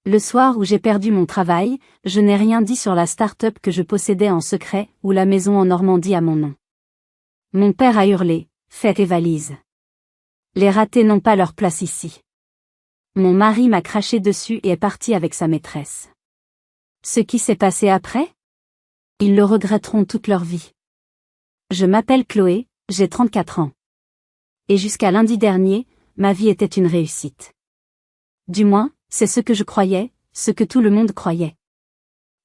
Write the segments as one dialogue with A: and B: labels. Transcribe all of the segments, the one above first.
A: Le soir où j'ai perdu mon travail, je n'ai rien dit sur la start-up que je possédais en secret ou la maison en Normandie à mon nom. Mon père a hurlé, « Fais tes valises. Les ratés n'ont pas leur place ici. » Mon mari m'a craché dessus et est parti avec sa maîtresse. Ce qui s'est passé après? Ils le regretteront toute leur vie. Je m'appelle Chloé, j'ai 34 ans. Et jusqu'à lundi dernier, ma vie était une réussite. Du moins, c'est ce que je croyais, ce que tout le monde croyait.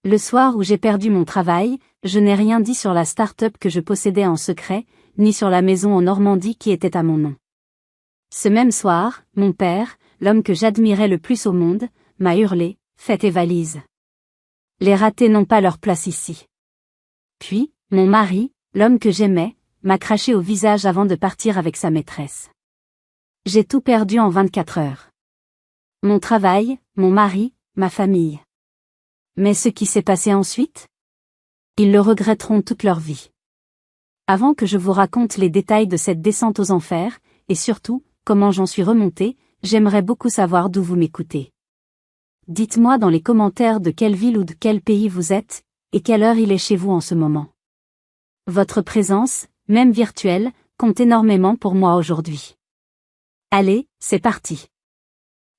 A: Le soir où j'ai perdu mon travail, je n'ai rien dit sur la start-up que je possédais en secret, ni sur la maison en Normandie qui était à mon nom. Ce même soir, mon père, l'homme que j'admirais le plus au monde, m'a hurlé, « Fais tes valises. Les ratés n'ont pas leur place ici. » Puis, mon mari, l'homme que j'aimais, m'a craché au visage avant de partir avec sa maîtresse. J'ai tout perdu en 24 heures. Mon travail, mon mari, ma famille. Mais ce qui s'est passé ensuite? Ils le regretteront toute leur vie. Avant que je vous raconte les détails de cette descente aux enfers, et surtout, comment j'en suis remonté, j'aimerais beaucoup savoir d'où vous m'écoutez. Dites-moi dans les commentaires de quelle ville ou de quel pays vous êtes, et quelle heure il est chez vous en ce moment. Votre présence, même virtuelle, compte énormément pour moi aujourd'hui. Allez, c'est parti.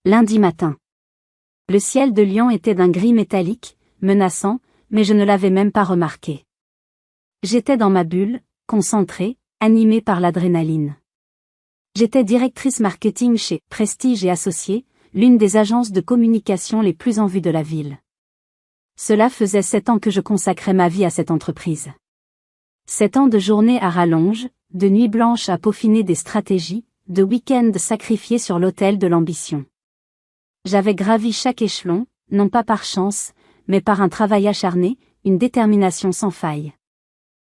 A: Lundi matin. Le ciel de Lyon était d'un gris métallique, menaçant, mais je ne l'avais même pas remarqué. J'étais dans ma bulle, concentrée, animée par l'adrénaline. J'étais directrice marketing chez Prestige et Associés, l'une des agences de communication les plus en vue de la ville. Cela faisait 7 ans que je consacrais ma vie à cette entreprise. 7 ans de journées à rallonge, de nuits blanches à peaufiner des stratégies, de week-ends sacrifiés sur l'autel de l'ambition. J'avais gravi chaque échelon, non pas par chance, mais par un travail acharné, une détermination sans faille.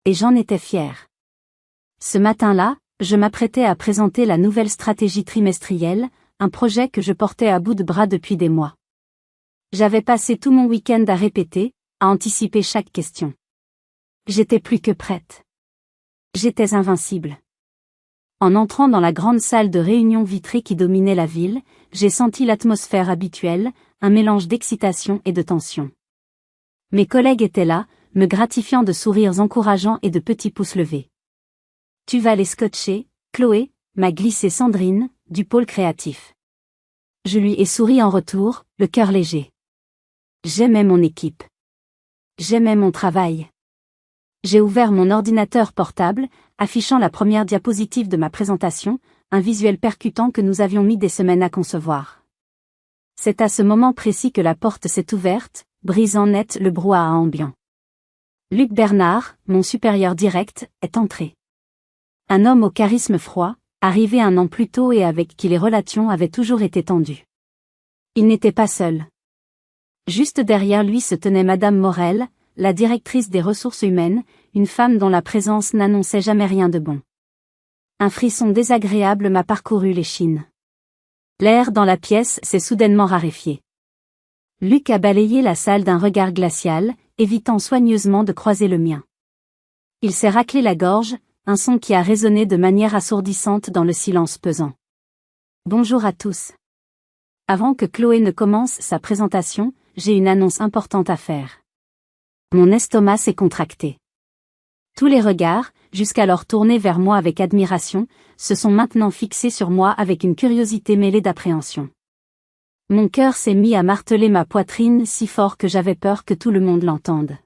A: Et j'en étais fière. Ce matin-là, je m'apprêtais à présenter la nouvelle stratégie trimestrielle, un projet que je portais à bout de bras depuis des mois. J'avais passé tout mon week-end à répéter, à anticiper chaque question. J'étais plus que prête. J'étais invincible. En entrant dans la grande salle de réunion vitrée qui dominait la ville, j'ai senti l'atmosphère habituelle, un mélange d'excitation et de tension. Mes collègues étaient là, me gratifiant de sourires encourageants et de petits pouces levés. « Tu vas les scotcher, Chloé », m'a glissé Sandrine, du pôle créatif. Je lui ai souri en retour, le cœur léger. J'aimais mon équipe. J'aimais mon travail. J'ai ouvert mon ordinateur portable, affichant la première diapositive de ma présentation, un visuel percutant que nous avions mis des semaines à concevoir. C'est à ce moment précis que la porte s'est ouverte, brisant net le brouhaha ambiant. Luc Bernard, mon supérieur direct, est entré. Un homme au charisme froid, arrivé 1 an plus tôt et avec qui les relations avaient toujours été tendues. Il n'était pas seul. Juste derrière lui se tenait Madame Morel, la directrice des ressources humaines, une femme dont la présence n'annonçait jamais rien de bon. Un frisson désagréable m'a parcouru l'échine. L'air dans la pièce s'est soudainement raréfié. Luc a balayé la salle d'un regard glacial, évitant soigneusement de croiser le mien. Il s'est raclé la gorge, un son qui a résonné de manière assourdissante dans le silence pesant. Bonjour à tous. Avant que Chloé ne commence sa présentation, j'ai une annonce importante à faire. Mon estomac s'est contracté. Tous les regards, jusqu'alors tournés vers moi avec admiration, se sont maintenant fixés sur moi avec une curiosité mêlée d'appréhension. Mon cœur s'est mis à marteler ma poitrine si fort que j'avais peur que tout le monde l'entende.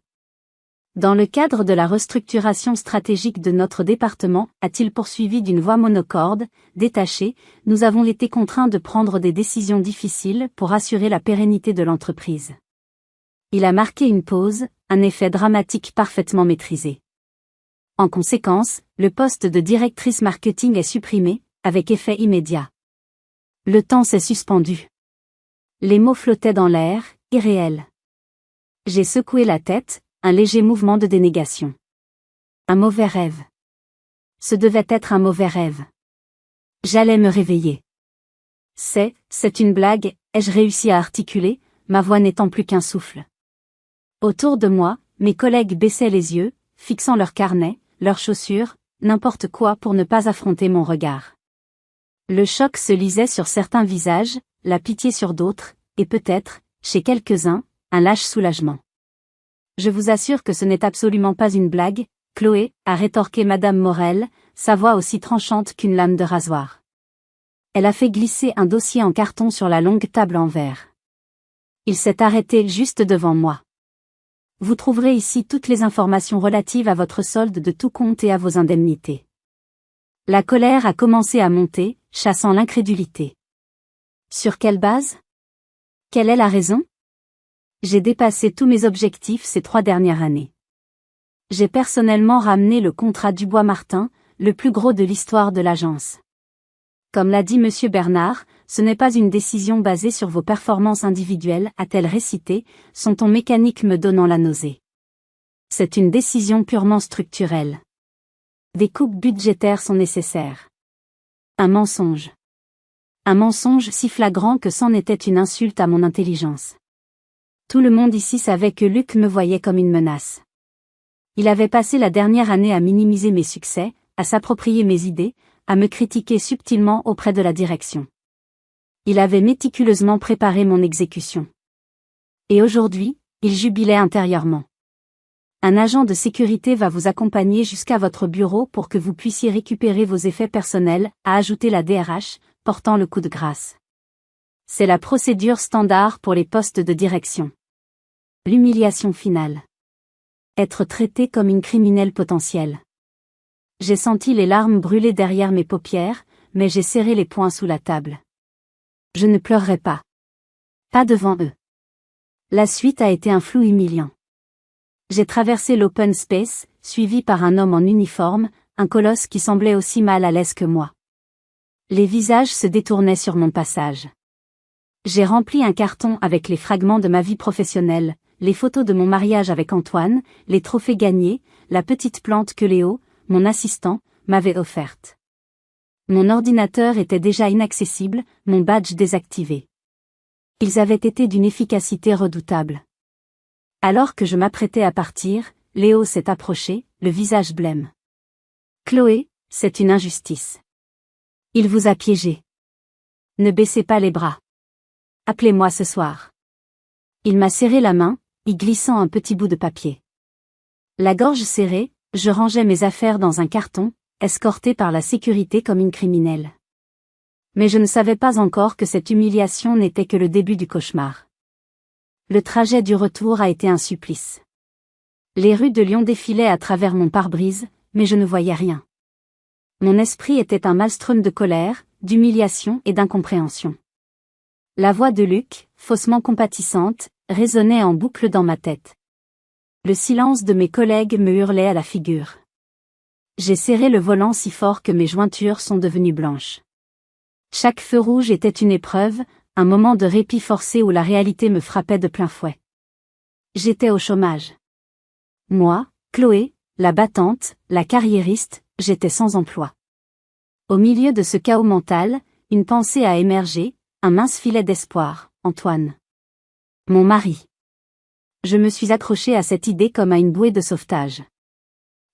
A: Dans le cadre de la restructuration stratégique de notre département, a-t-il poursuivi d'une voix monocorde, détachée, nous avons été contraints de prendre des décisions difficiles pour assurer la pérennité de l'entreprise. Il a marqué une pause, un effet dramatique parfaitement maîtrisé. En conséquence, le poste de directrice marketing est supprimé, avec effet immédiat. Le temps s'est suspendu. Les mots flottaient dans l'air, irréels. J'ai secoué la tête, un léger mouvement de dénégation. Un mauvais rêve. Ce devait être un mauvais rêve. J'allais me réveiller. C'est une blague, ai-je réussi à articuler, ma voix n'étant plus qu'un souffle. Autour de moi, mes collègues baissaient les yeux, fixant leurs carnets, leurs chaussures, n'importe quoi pour ne pas affronter mon regard. Le choc se lisait sur certains visages, la pitié sur d'autres, et peut-être, chez quelques-uns, un lâche soulagement. Je vous assure que ce n'est absolument pas une blague, Chloé, a rétorqué Madame Morel, sa voix aussi tranchante qu'une lame de rasoir. Elle a fait glisser un dossier en carton sur la longue table en verre. Il s'est arrêté juste devant moi. Vous trouverez ici toutes les informations relatives à votre solde de tout compte et à vos indemnités. La colère a commencé à monter, chassant l'incrédulité. Sur quelle base? Quelle est la raison? J'ai dépassé tous mes objectifs ces 3 dernières années. J'ai personnellement ramené le contrat Dubois-Martin, le plus gros de l'histoire de l'agence. Comme l'a dit Monsieur Bernard, ce n'est pas une décision basée sur vos performances individuelles, a-t-elle récité, son ton mécanique me donnant la nausée. C'est une décision purement structurelle. Des coupes budgétaires sont nécessaires. Un mensonge. Un mensonge si flagrant que c'en était une insulte à mon intelligence. Tout le monde ici savait que Luc me voyait comme une menace. Il avait passé la dernière année à minimiser mes succès, à s'approprier mes idées, à me critiquer subtilement auprès de la direction. Il avait méticuleusement préparé mon exécution. Et aujourd'hui, il jubilait intérieurement. Un agent de sécurité va vous accompagner jusqu'à votre bureau pour que vous puissiez récupérer vos effets personnels, a ajouté la DRH, portant le coup de grâce. C'est la procédure standard pour les postes de direction. L'humiliation finale. Être traité comme une criminelle potentielle. J'ai senti les larmes brûler derrière mes paupières, mais j'ai serré les poings sous la table. Je ne pleurerai pas. Pas devant eux. La suite a été un flou humiliant. J'ai traversé l'open space, suivi par un homme en uniforme, un colosse qui semblait aussi mal à l'aise que moi. Les visages se détournaient sur mon passage. J'ai rempli un carton avec les fragments de ma vie professionnelle, les photos de mon mariage avec Antoine, les trophées gagnés, la petite plante que Léo, mon assistant, m'avait offerte. Mon ordinateur était déjà inaccessible, mon badge désactivé. Ils avaient été d'une efficacité redoutable. Alors que je m'apprêtais à partir, Léo s'est approché, le visage blême. Chloé, c'est une injustice. Il vous a piégé. Ne baissez pas les bras. Appelez-moi ce soir. Il m'a serré la main, y glissant un petit bout de papier. La gorge serrée, je rangeais mes affaires dans un carton, escortée par la sécurité comme une criminelle. Mais je ne savais pas encore que cette humiliation n'était que le début du cauchemar. Le trajet du retour a été un supplice. Les rues de Lyon défilaient à travers mon pare-brise, mais je ne voyais rien. Mon esprit était un maelstrom de colère, d'humiliation et d'incompréhension. La voix de Luc, faussement compatissante, résonnait en boucle dans ma tête. Le silence de mes collègues me hurlait à la figure. J'ai serré le volant si fort que mes jointures sont devenues blanches. Chaque feu rouge était une épreuve, un moment de répit forcé où la réalité me frappait de plein fouet. J'étais au chômage. Moi, Chloé, la battante, la carriériste, j'étais sans emploi. Au milieu de ce chaos mental, une pensée a émergé, un mince filet d'espoir, Antoine. Mon mari. Je me suis accrochée à cette idée comme à une bouée de sauvetage.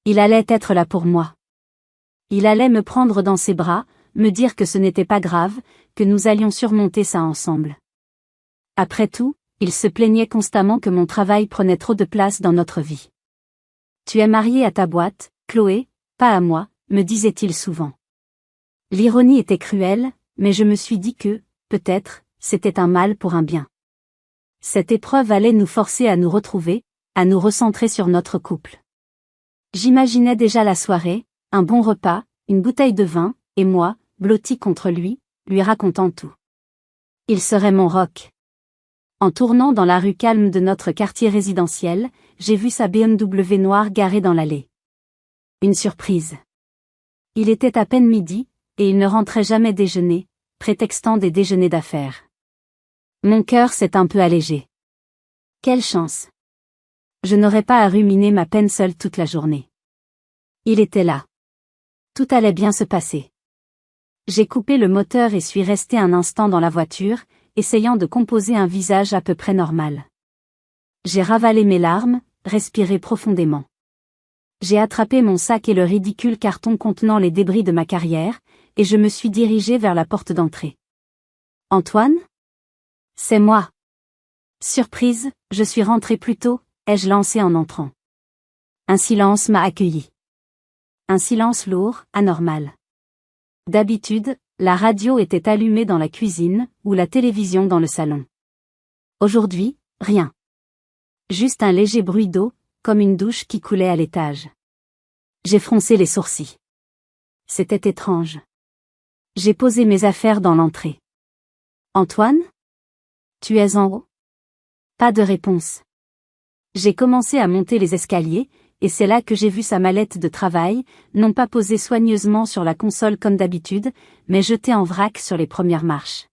A: Il allait être là pour moi. Il allait me prendre dans ses bras, me dire que ce n'était pas grave, que nous allions surmonter ça ensemble. Après tout, il se plaignait constamment que mon travail prenait trop de place dans notre vie. Tu es mariée à ta boîte, Chloé, pas à moi, me disait-il souvent. L'ironie était cruelle, mais je me suis dit que, peut-être, c'était un mal pour un bien. Cette épreuve allait nous forcer à nous retrouver, à nous recentrer sur notre couple. J'imaginais déjà la soirée, un bon repas, une bouteille de vin, et moi, blotti contre lui, lui racontant tout. Il serait mon roc. En tournant dans la rue calme de notre quartier résidentiel, j'ai vu sa BMW noire garée dans l'allée. Une surprise. Il était à peine midi, et il ne rentrait jamais déjeuner, prétextant des déjeuners d'affaires. Mon cœur s'est un peu allégé. Quelle chance! Je n'aurais pas à ruminer ma peine seule toute la journée. Il était là. Tout allait bien se passer. J'ai coupé le moteur et suis resté un instant dans la voiture, essayant de composer un visage à peu près normal. J'ai ravalé mes larmes, respiré profondément. J'ai attrapé mon sac et le ridicule carton contenant les débris de ma carrière, et je me suis dirigé vers la porte d'entrée. Antoine? C'est moi. Surprise, je suis rentrée plus tôt, ai-je lancé en entrant. Un silence m'a accueilli. Un silence lourd, anormal. D'habitude, la radio était allumée dans la cuisine, ou la télévision dans le salon. Aujourd'hui, rien. Juste un léger bruit d'eau, comme une douche qui coulait à l'étage. J'ai froncé les sourcils. C'était étrange. J'ai posé mes affaires dans l'entrée. Antoine? Tu es en haut? Pas de réponse. J'ai commencé à monter les escaliers, et c'est là que j'ai vu sa mallette de travail, non pas posée soigneusement sur la console comme d'habitude, mais jetée en vrac sur les premières marches.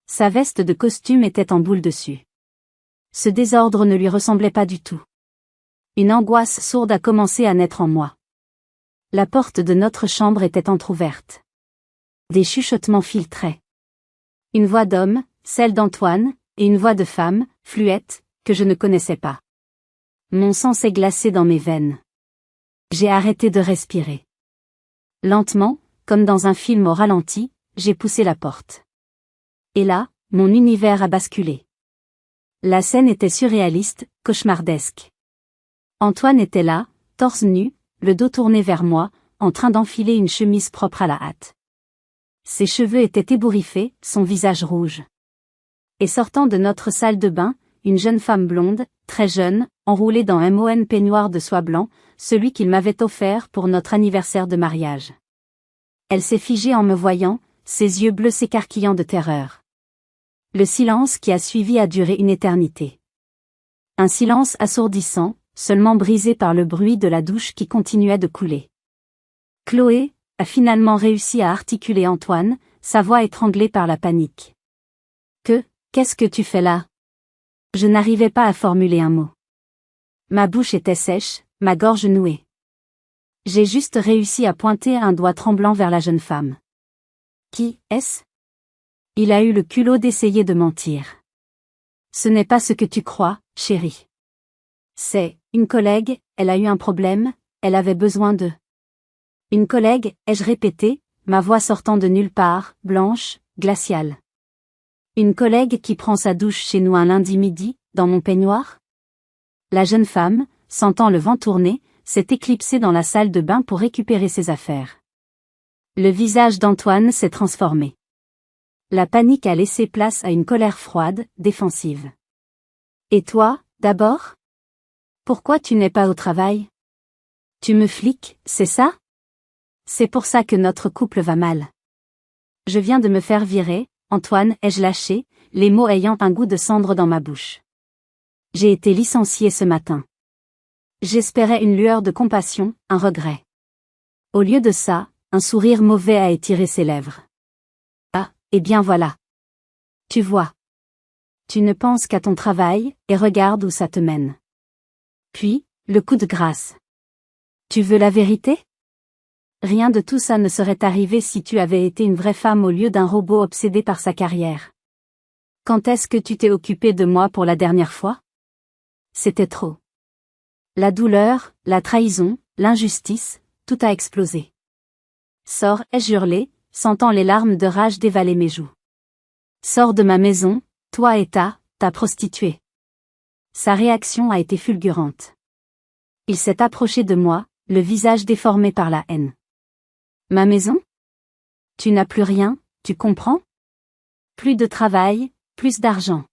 A: Sa veste de costume était en boule dessus. Ce désordre ne lui ressemblait pas du tout. Une angoisse sourde a commencé à naître en moi. La porte de notre chambre était entr'ouverte. Des chuchotements filtraient. Une voix d'homme, celle d'Antoine, et une voix de femme, fluette, que je ne connaissais pas. Mon sang s'est glacé dans mes veines. J'ai arrêté de respirer. Lentement, comme dans un film au ralenti, j'ai poussé la porte. Et là, mon univers a basculé. La scène était surréaliste, cauchemardesque. Antoine était là, torse nu, le dos tourné vers moi, en train d'enfiler une chemise propre à la hâte. Ses cheveux étaient ébouriffés, son visage rouge. Et sortant de notre salle de bain, une jeune femme blonde, très jeune, enroulée dans un mohen peignoir de soie blanc, celui qu'il m'avait offert pour notre anniversaire de mariage. Elle s'est figée en me voyant, ses yeux bleus s'écarquillant de terreur. Le silence qui a suivi a duré une éternité. Un silence assourdissant, seulement brisé par le bruit de la douche qui continuait de couler. Chloé a finalement réussi à articuler Antoine, sa voix étranglée par la panique. Qu'est-ce que tu fais là? Je n'arrivais pas à formuler un mot. Ma bouche était sèche, ma gorge nouée. J'ai juste réussi à pointer un doigt tremblant vers la jeune femme. Qui est-ce? Il a eu le culot d'essayer de mentir. Ce n'est pas ce que tu crois, chérie. C'est une collègue, elle a eu un problème, elle avait besoin de... Une collègue, ai-je répété, ma voix sortant de nulle part, blanche, glaciale. Une collègue qui prend sa douche chez nous un lundi midi, dans mon peignoir? La jeune femme, sentant le vent tourner, s'est éclipsée dans la salle de bain pour récupérer ses affaires. Le visage d'Antoine s'est transformé. La panique a laissé place à une colère froide, défensive. Et toi, d'abord? Pourquoi tu n'es pas au travail? Tu me fliques, c'est ça? C'est pour ça que notre couple va mal. Je viens de me faire virer, Antoine, ai-je lâché, les mots ayant un goût de cendre dans ma bouche. J'ai été licenciée ce matin. J'espérais une lueur de compassion, un regret. Au lieu de ça, un sourire mauvais a étiré ses lèvres. Ah, eh bien voilà. Tu vois. Tu ne penses qu'à ton travail, et regarde où ça te mène. Puis, le coup de grâce. Tu veux la vérité? Rien de tout ça ne serait arrivé si tu avais été une vraie femme au lieu d'un robot obsédé par sa carrière. Quand est-ce que tu t'es occupée de moi pour la dernière fois? C'était trop. La douleur, la trahison, l'injustice, tout a explosé. Sors, ai-je hurlé, sentant les larmes de rage dévaler mes joues. Sors de ma maison, toi et ta prostituée. Sa réaction a été fulgurante. Il s'est approché de moi, le visage déformé par la haine. Ma maison? Tu n'as plus rien, tu comprends? Plus de travail, plus d'argent.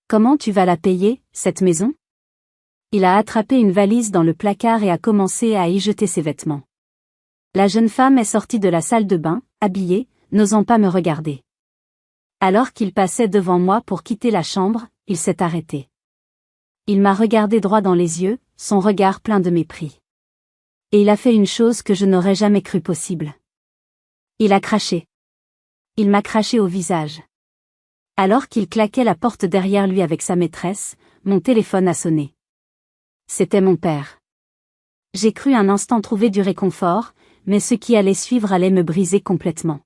A: Comment tu vas la payer, cette maison? Il a attrapé une valise dans le placard et a commencé à y jeter ses vêtements. La jeune femme est sortie de la salle de bain, habillée, n'osant pas me regarder. Alors qu'il passait devant moi pour quitter la chambre, il s'est arrêté. Il m'a regardé droit dans les yeux, son regard plein de mépris. Et il a fait une chose que je n'aurais jamais cru possible. Il a craché. Il m'a craché au visage. Alors qu'il claquait la porte derrière lui avec sa maîtresse, mon téléphone a sonné. C'était mon père. J'ai cru un instant trouver du réconfort, mais ce qui allait suivre allait me briser complètement.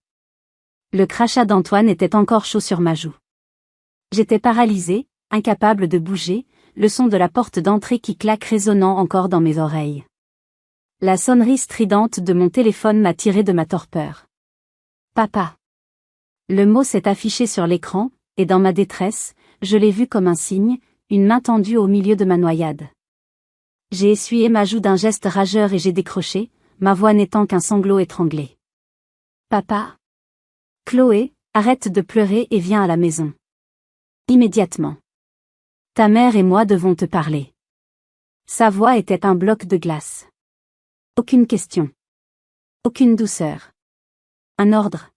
A: Le crachat d'Antoine était encore chaud sur ma joue. J'étais paralysée, incapable de bouger, le son de la porte d'entrée qui claque résonnant encore dans mes oreilles. La sonnerie stridente de mon téléphone m'a tiré de ma torpeur. Papa. Le mot s'est affiché sur l'écran, et dans ma détresse, je l'ai vu comme un signe, une main tendue au milieu de ma noyade. J'ai essuyé ma joue d'un geste rageur et j'ai décroché, ma voix n'étant qu'un sanglot étranglé. Papa? Chloé, arrête de pleurer et viens à la maison. Immédiatement. Ta mère et moi devons te parler. Sa voix était un bloc de glace. Aucune question. Aucune douceur. Un ordre.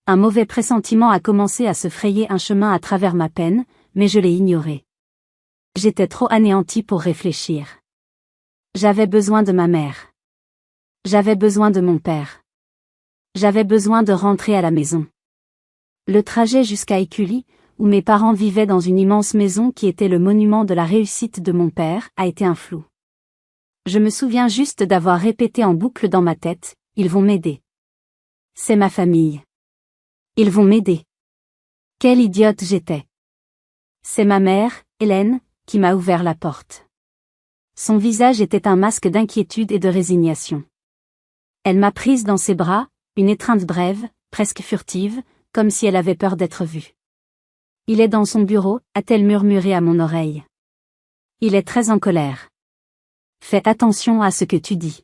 A: Un mauvais pressentiment a commencé à se frayer un chemin à travers ma peine, mais je l'ai ignoré. J'étais trop anéanti pour réfléchir. J'avais besoin de ma mère. J'avais besoin de mon père. J'avais besoin de rentrer à la maison. Le trajet jusqu'à Écully, où mes parents vivaient dans une immense maison qui était le monument de la réussite de mon père, a été un flou. Je me souviens juste d'avoir répété en boucle dans ma tête, « Ils vont m'aider. C'est ma famille. Ils vont m'aider. » Quelle idiote j'étais. C'est ma mère, Hélène, qui m'a ouvert la porte. Son visage était un masque d'inquiétude et de résignation. Elle m'a prise dans ses bras, une étreinte brève, presque furtive, comme si elle avait peur d'être vue. « Il est dans son bureau », a-t-elle murmuré à mon oreille. « Il est très en colère. Fais attention à ce que tu dis. »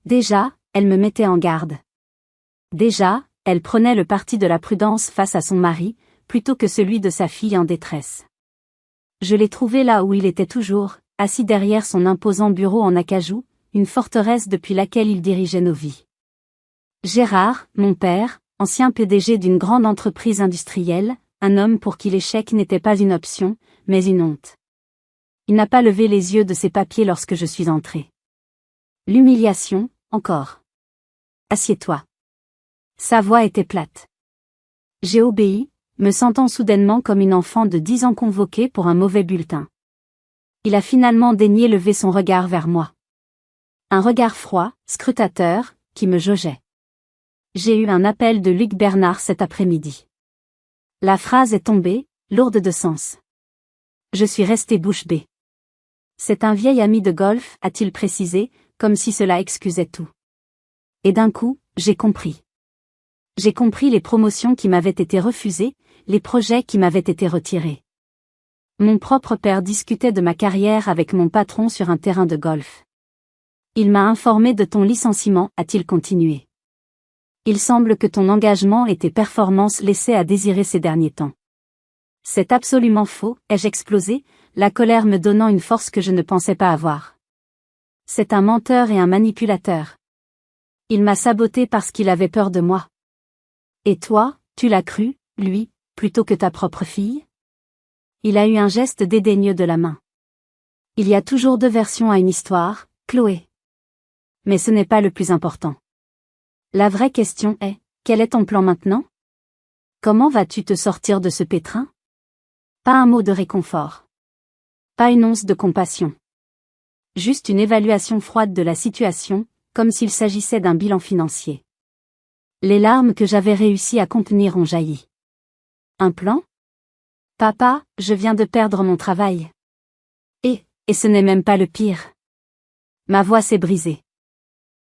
A: Déjà, elle me mettait en garde. Déjà, elle prenait le parti de la prudence face à son mari, plutôt que celui de sa fille en détresse. Je l'ai trouvé là où il était toujours, assis derrière son imposant bureau en acajou, une forteresse depuis laquelle il dirigeait nos vies. Gérard, mon père, ancien PDG d'une grande entreprise industrielle, un homme pour qui l'échec n'était pas une option, mais une honte. Il n'a pas levé les yeux de ses papiers lorsque je suis entré. L'humiliation, encore. Assieds-toi. Sa voix était plate. J'ai obéi, me sentant soudainement comme une enfant de 10 ans convoquée pour un mauvais bulletin. Il a finalement daigné lever son regard vers moi. Un regard froid, scrutateur, qui me jaugeait. J'ai eu un appel de Luc Bernard cet après-midi. La phrase est tombée, lourde de sens. Je suis resté bouche bée. C'est un vieil ami de golf, a-t-il précisé, comme si cela excusait tout. Et d'un coup, j'ai compris. J'ai compris les promotions qui m'avaient été refusées, les projets qui m'avaient été retirés. Mon propre père discutait de ma carrière avec mon patron sur un terrain de golf. Il m'a informé de ton licenciement, a-t-il continué. Il semble que ton engagement et tes performances laissaient à désirer ces derniers temps. C'est absolument faux, ai-je explosé, la colère me donnant une force que je ne pensais pas avoir. C'est un menteur et un manipulateur. Il m'a saboté parce qu'il avait peur de moi. Et toi, tu l'as cru, lui, plutôt que ta propre fille? Il a eu un geste dédaigneux de la main. Il y a toujours 2 versions à une histoire, Chloé. Mais ce n'est pas le plus important. La vraie question est, quel est ton plan maintenant? Comment vas-tu te sortir de ce pétrin? Pas un mot de réconfort. Pas une once de compassion. Juste une évaluation froide de la situation, comme s'il s'agissait d'un bilan financier. Les larmes que j'avais réussi à contenir ont jailli. Un plan? Papa, je viens de perdre mon travail. Et ce n'est même pas le pire. Ma voix s'est brisée.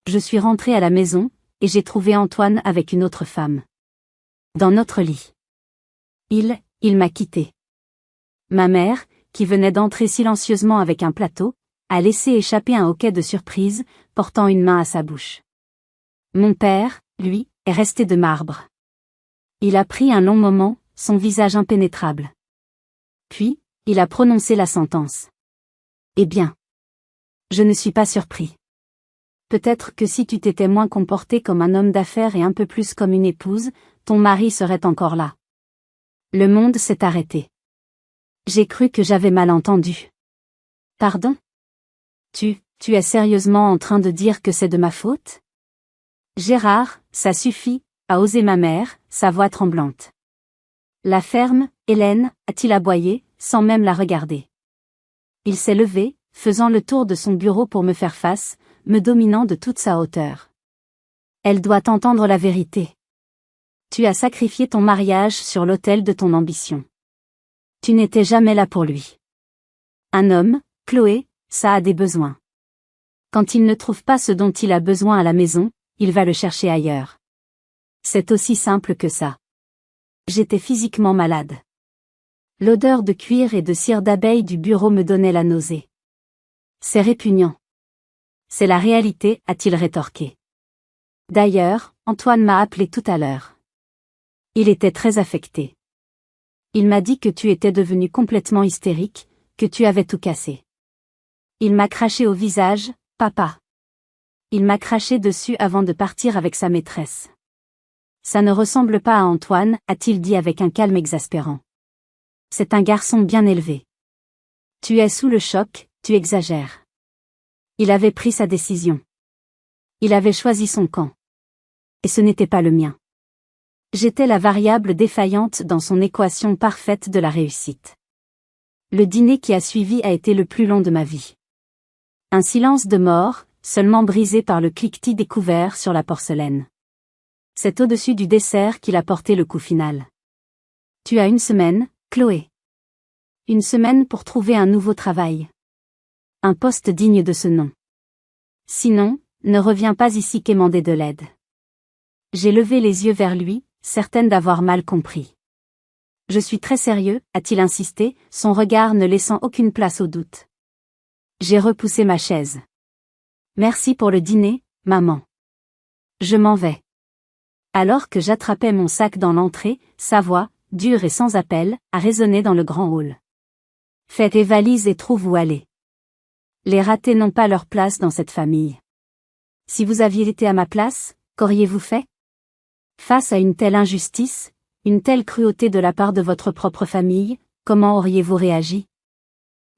A: Je suis rentrée à la maison, et j'ai trouvé Antoine avec une autre femme. Dans notre lit. Il m'a quitté. Ma mère, qui venait d'entrer silencieusement avec un plateau, a laissé échapper un hoquet de surprise, portant une main à sa bouche. Mon père, lui, est resté de marbre. Il a pris un long moment, son visage impénétrable. Puis, il a prononcé la sentence. Eh bien. Je ne suis pas surpris. Peut-être que si tu t'étais moins comporté comme un homme d'affaires et un peu plus comme une épouse, ton mari serait encore là. Le monde s'est arrêté. J'ai cru que j'avais mal entendu. Pardon? Tu es sérieusement en train de dire que c'est de ma faute? Gérard, ça suffit, a osé ma mère, sa voix tremblante. La ferme, Hélène, a-t-il aboyé, sans même la regarder. Il s'est levé, faisant le tour de son bureau pour me faire face, me dominant de toute sa hauteur. Elle doit entendre la vérité. Tu as sacrifié ton mariage sur l'autel de ton ambition. Tu n'étais jamais là pour lui. Un homme, Chloé, ça a des besoins. Quand il ne trouve pas ce dont il a besoin à la maison, il va le chercher ailleurs. C'est aussi simple que ça. J'étais physiquement malade. L'odeur de cuir et de cire d'abeille du bureau me donnait la nausée. C'est répugnant. C'est la réalité, a-t-il rétorqué. D'ailleurs, Antoine m'a appelé tout à l'heure. Il était très affecté. Il m'a dit que tu étais devenu complètement hystérique, que tu avais tout cassé. Il m'a craché au visage, papa. Il m'a craché dessus avant de partir avec sa maîtresse. Ça ne ressemble pas à Antoine, a-t-il dit avec un calme exaspérant. C'est un garçon bien élevé. Tu es sous le choc, tu exagères. Il avait pris sa décision. Il avait choisi son camp. Et ce n'était pas le mien. J'étais la variable défaillante dans son équation parfaite de la réussite. Le dîner qui a suivi a été le plus long de ma vie. Un silence de mort, seulement brisé par le cliquetis des couverts sur la porcelaine. C'est au-dessus du dessert qu'il a porté le coup final. Tu as une semaine, Chloé. Une semaine pour trouver un nouveau travail. Un poste digne de ce nom. Sinon, ne reviens pas ici quémander de l'aide. J'ai levé les yeux vers lui, certaine d'avoir mal compris. Je suis très sérieux, a-t-il insisté, son regard ne laissant aucune place au doute. J'ai repoussé ma chaise. Merci pour le dîner, maman. Je m'en vais. Alors que j'attrapais mon sac dans l'entrée, sa voix, dure et sans appel, a résonné dans le grand hall. Fais tes valises et trouve où aller. Les ratés n'ont pas leur place dans cette famille. Si vous aviez été à ma place, qu'auriez-vous fait? Face à une telle injustice, une telle cruauté de la part de votre propre famille, comment auriez-vous réagi?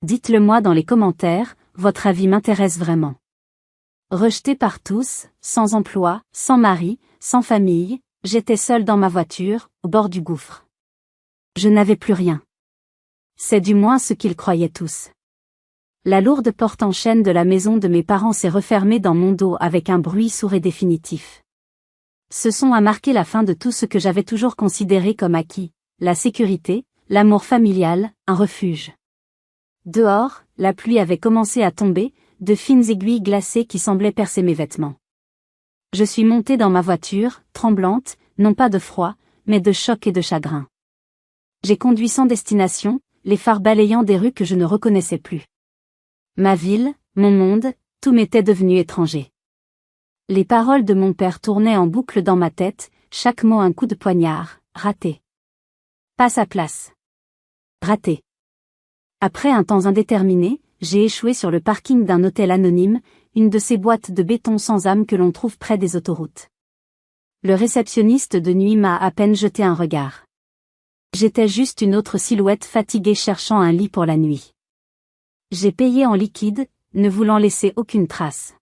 A: Dites-le moi dans les commentaires, votre avis m'intéresse vraiment. Rejetée par tous, sans emploi, sans mari, sans famille, j'étais seule dans ma voiture, au bord du gouffre. Je n'avais plus rien. C'est du moins ce qu'ils croyaient tous. La lourde porte en chêne de la maison de mes parents s'est refermée dans mon dos avec un bruit sourd et définitif. Ce son a marqué la fin de tout ce que j'avais toujours considéré comme acquis, la sécurité, l'amour familial, un refuge. Dehors, la pluie avait commencé à tomber, de fines aiguilles glacées qui semblaient percer mes vêtements. Je suis montée dans ma voiture, tremblante, non pas de froid, mais de choc et de chagrin. J'ai conduit sans destination, les phares balayant des rues que je ne reconnaissais plus. Ma ville, mon monde, tout m'était devenu étranger. Les paroles de mon père tournaient en boucle dans ma tête, chaque mot un coup de poignard, raté. Pas sa place. Raté. Après un temps indéterminé, j'ai échoué sur le parking d'un hôtel anonyme, une de ces boîtes de béton sans âme que l'on trouve près des autoroutes. Le réceptionniste de nuit m'a à peine jeté un regard. J'étais juste une autre silhouette fatiguée cherchant un lit pour la nuit. J'ai payé en liquide, ne voulant laisser aucune trace.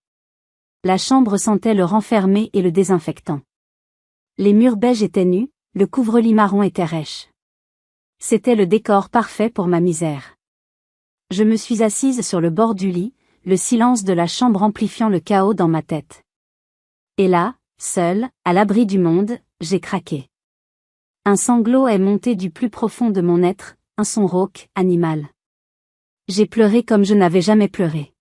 A: La chambre sentait le renfermé et le désinfectant. Les murs beiges étaient nus, le couvre-lit marron était rêche. C'était le décor parfait pour ma misère. Je me suis assise sur le bord du lit, le silence de la chambre amplifiant le chaos dans ma tête. Et là, seule, à l'abri du monde, j'ai craqué. Un sanglot est monté du plus profond de mon être, un son rauque, animal. J'ai pleuré comme je n'avais jamais pleuré.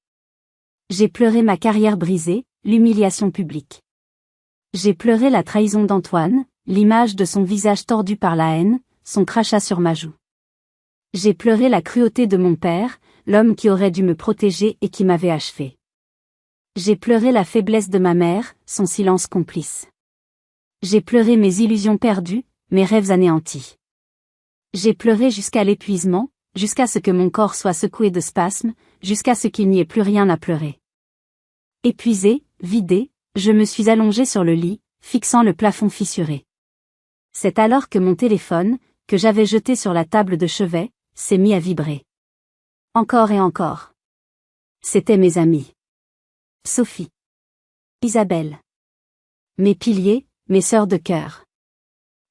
A: J'ai pleuré ma carrière brisée, l'humiliation publique. J'ai pleuré la trahison d'Antoine, l'image de son visage tordu par la haine, son crachat sur ma joue. J'ai pleuré la cruauté de mon père, l'homme qui aurait dû me protéger et qui m'avait achevé. J'ai pleuré la faiblesse de ma mère, son silence complice. J'ai pleuré mes illusions perdues, mes rêves anéantis. J'ai pleuré jusqu'à l'épuisement, jusqu'à ce que mon corps soit secoué de spasmes, jusqu'à ce qu'il n'y ait plus rien à pleurer. Épuisé, vidé, je me suis allongé sur le lit, fixant le plafond fissuré. C'est alors que mon téléphone, que j'avais jeté sur la table de chevet, s'est mis à vibrer. Encore et encore. C'étaient mes amis. Sophie. Isabelle. Mes piliers, mes sœurs de cœur.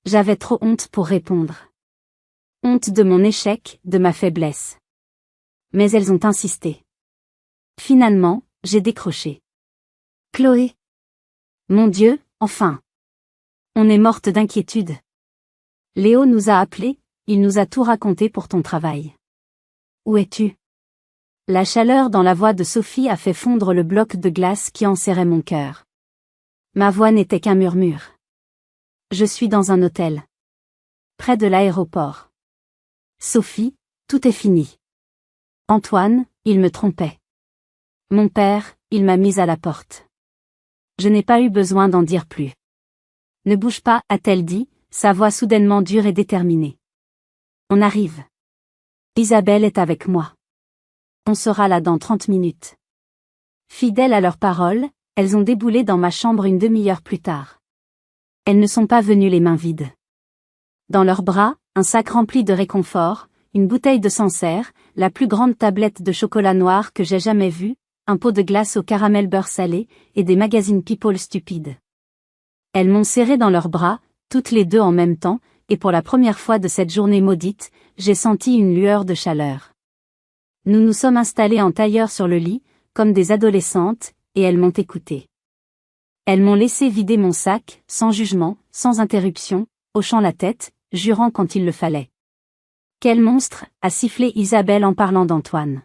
A: J'avais trop honte pour répondre. Honte de mon échec, de ma faiblesse. Mais elles ont insisté. Finalement, j'ai décroché. Chloé. Mon Dieu, enfin. On est morte d'inquiétude. Léo nous a appelés, il nous a tout raconté pour ton travail. Où es-tu? La chaleur dans la voix de Sophie a fait fondre le bloc de glace qui enserrait mon cœur. Ma voix n'était qu'un murmure. Je suis dans un hôtel. Près de l'aéroport. Sophie, tout est fini. Antoine, il me trompait. Mon père, il m'a mise à la porte. Je n'ai pas eu besoin d'en dire plus. Ne bouge pas, a-t-elle dit, sa voix soudainement dure et déterminée. On arrive. Isabelle est avec moi. On sera là dans 30 minutes. Fidèles à leurs paroles, elles ont déboulé dans ma chambre une demi-heure plus tard. Elles ne sont pas venues les mains vides. Dans leurs bras, un sac rempli de réconfort, une bouteille de Sancerre, la plus grande tablette de chocolat noir que j'ai jamais vue, un pot de glace au caramel beurre salé, et des magazines People stupides. Elles m'ont serré dans leurs bras, toutes les deux en même temps, et pour la première fois de cette journée maudite, j'ai senti une lueur de chaleur. Nous nous sommes installés en tailleur sur le lit, comme des adolescentes, et elles m'ont écouté. Elles m'ont laissé vider mon sac, sans jugement, sans interruption, hochant la tête, jurant quand il le fallait. Quel monstre, a sifflé Isabelle en parlant d'Antoine.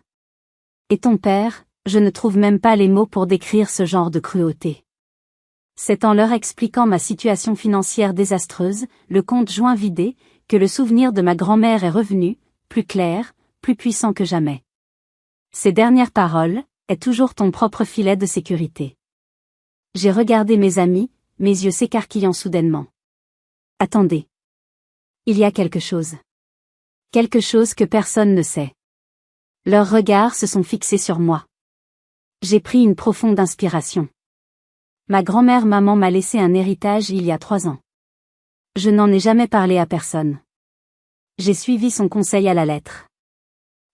A: Et ton père, je ne trouve même pas les mots pour décrire ce genre de cruauté. C'est en leur expliquant ma situation financière désastreuse, le compte joint vidé, que le souvenir de ma grand-mère est revenu, plus clair, plus puissant que jamais. Ces dernières paroles, est toujours ton propre filet de sécurité. J'ai regardé mes amis, mes yeux s'écarquillant soudainement. Attendez. Il y a quelque chose. Quelque chose que personne ne sait. Leurs regards se sont fixés sur moi. J'ai pris une profonde inspiration. Ma grand-mère maman m'a laissé un héritage il y a 3 ans. Je n'en ai jamais parlé à personne. J'ai suivi son conseil à la lettre.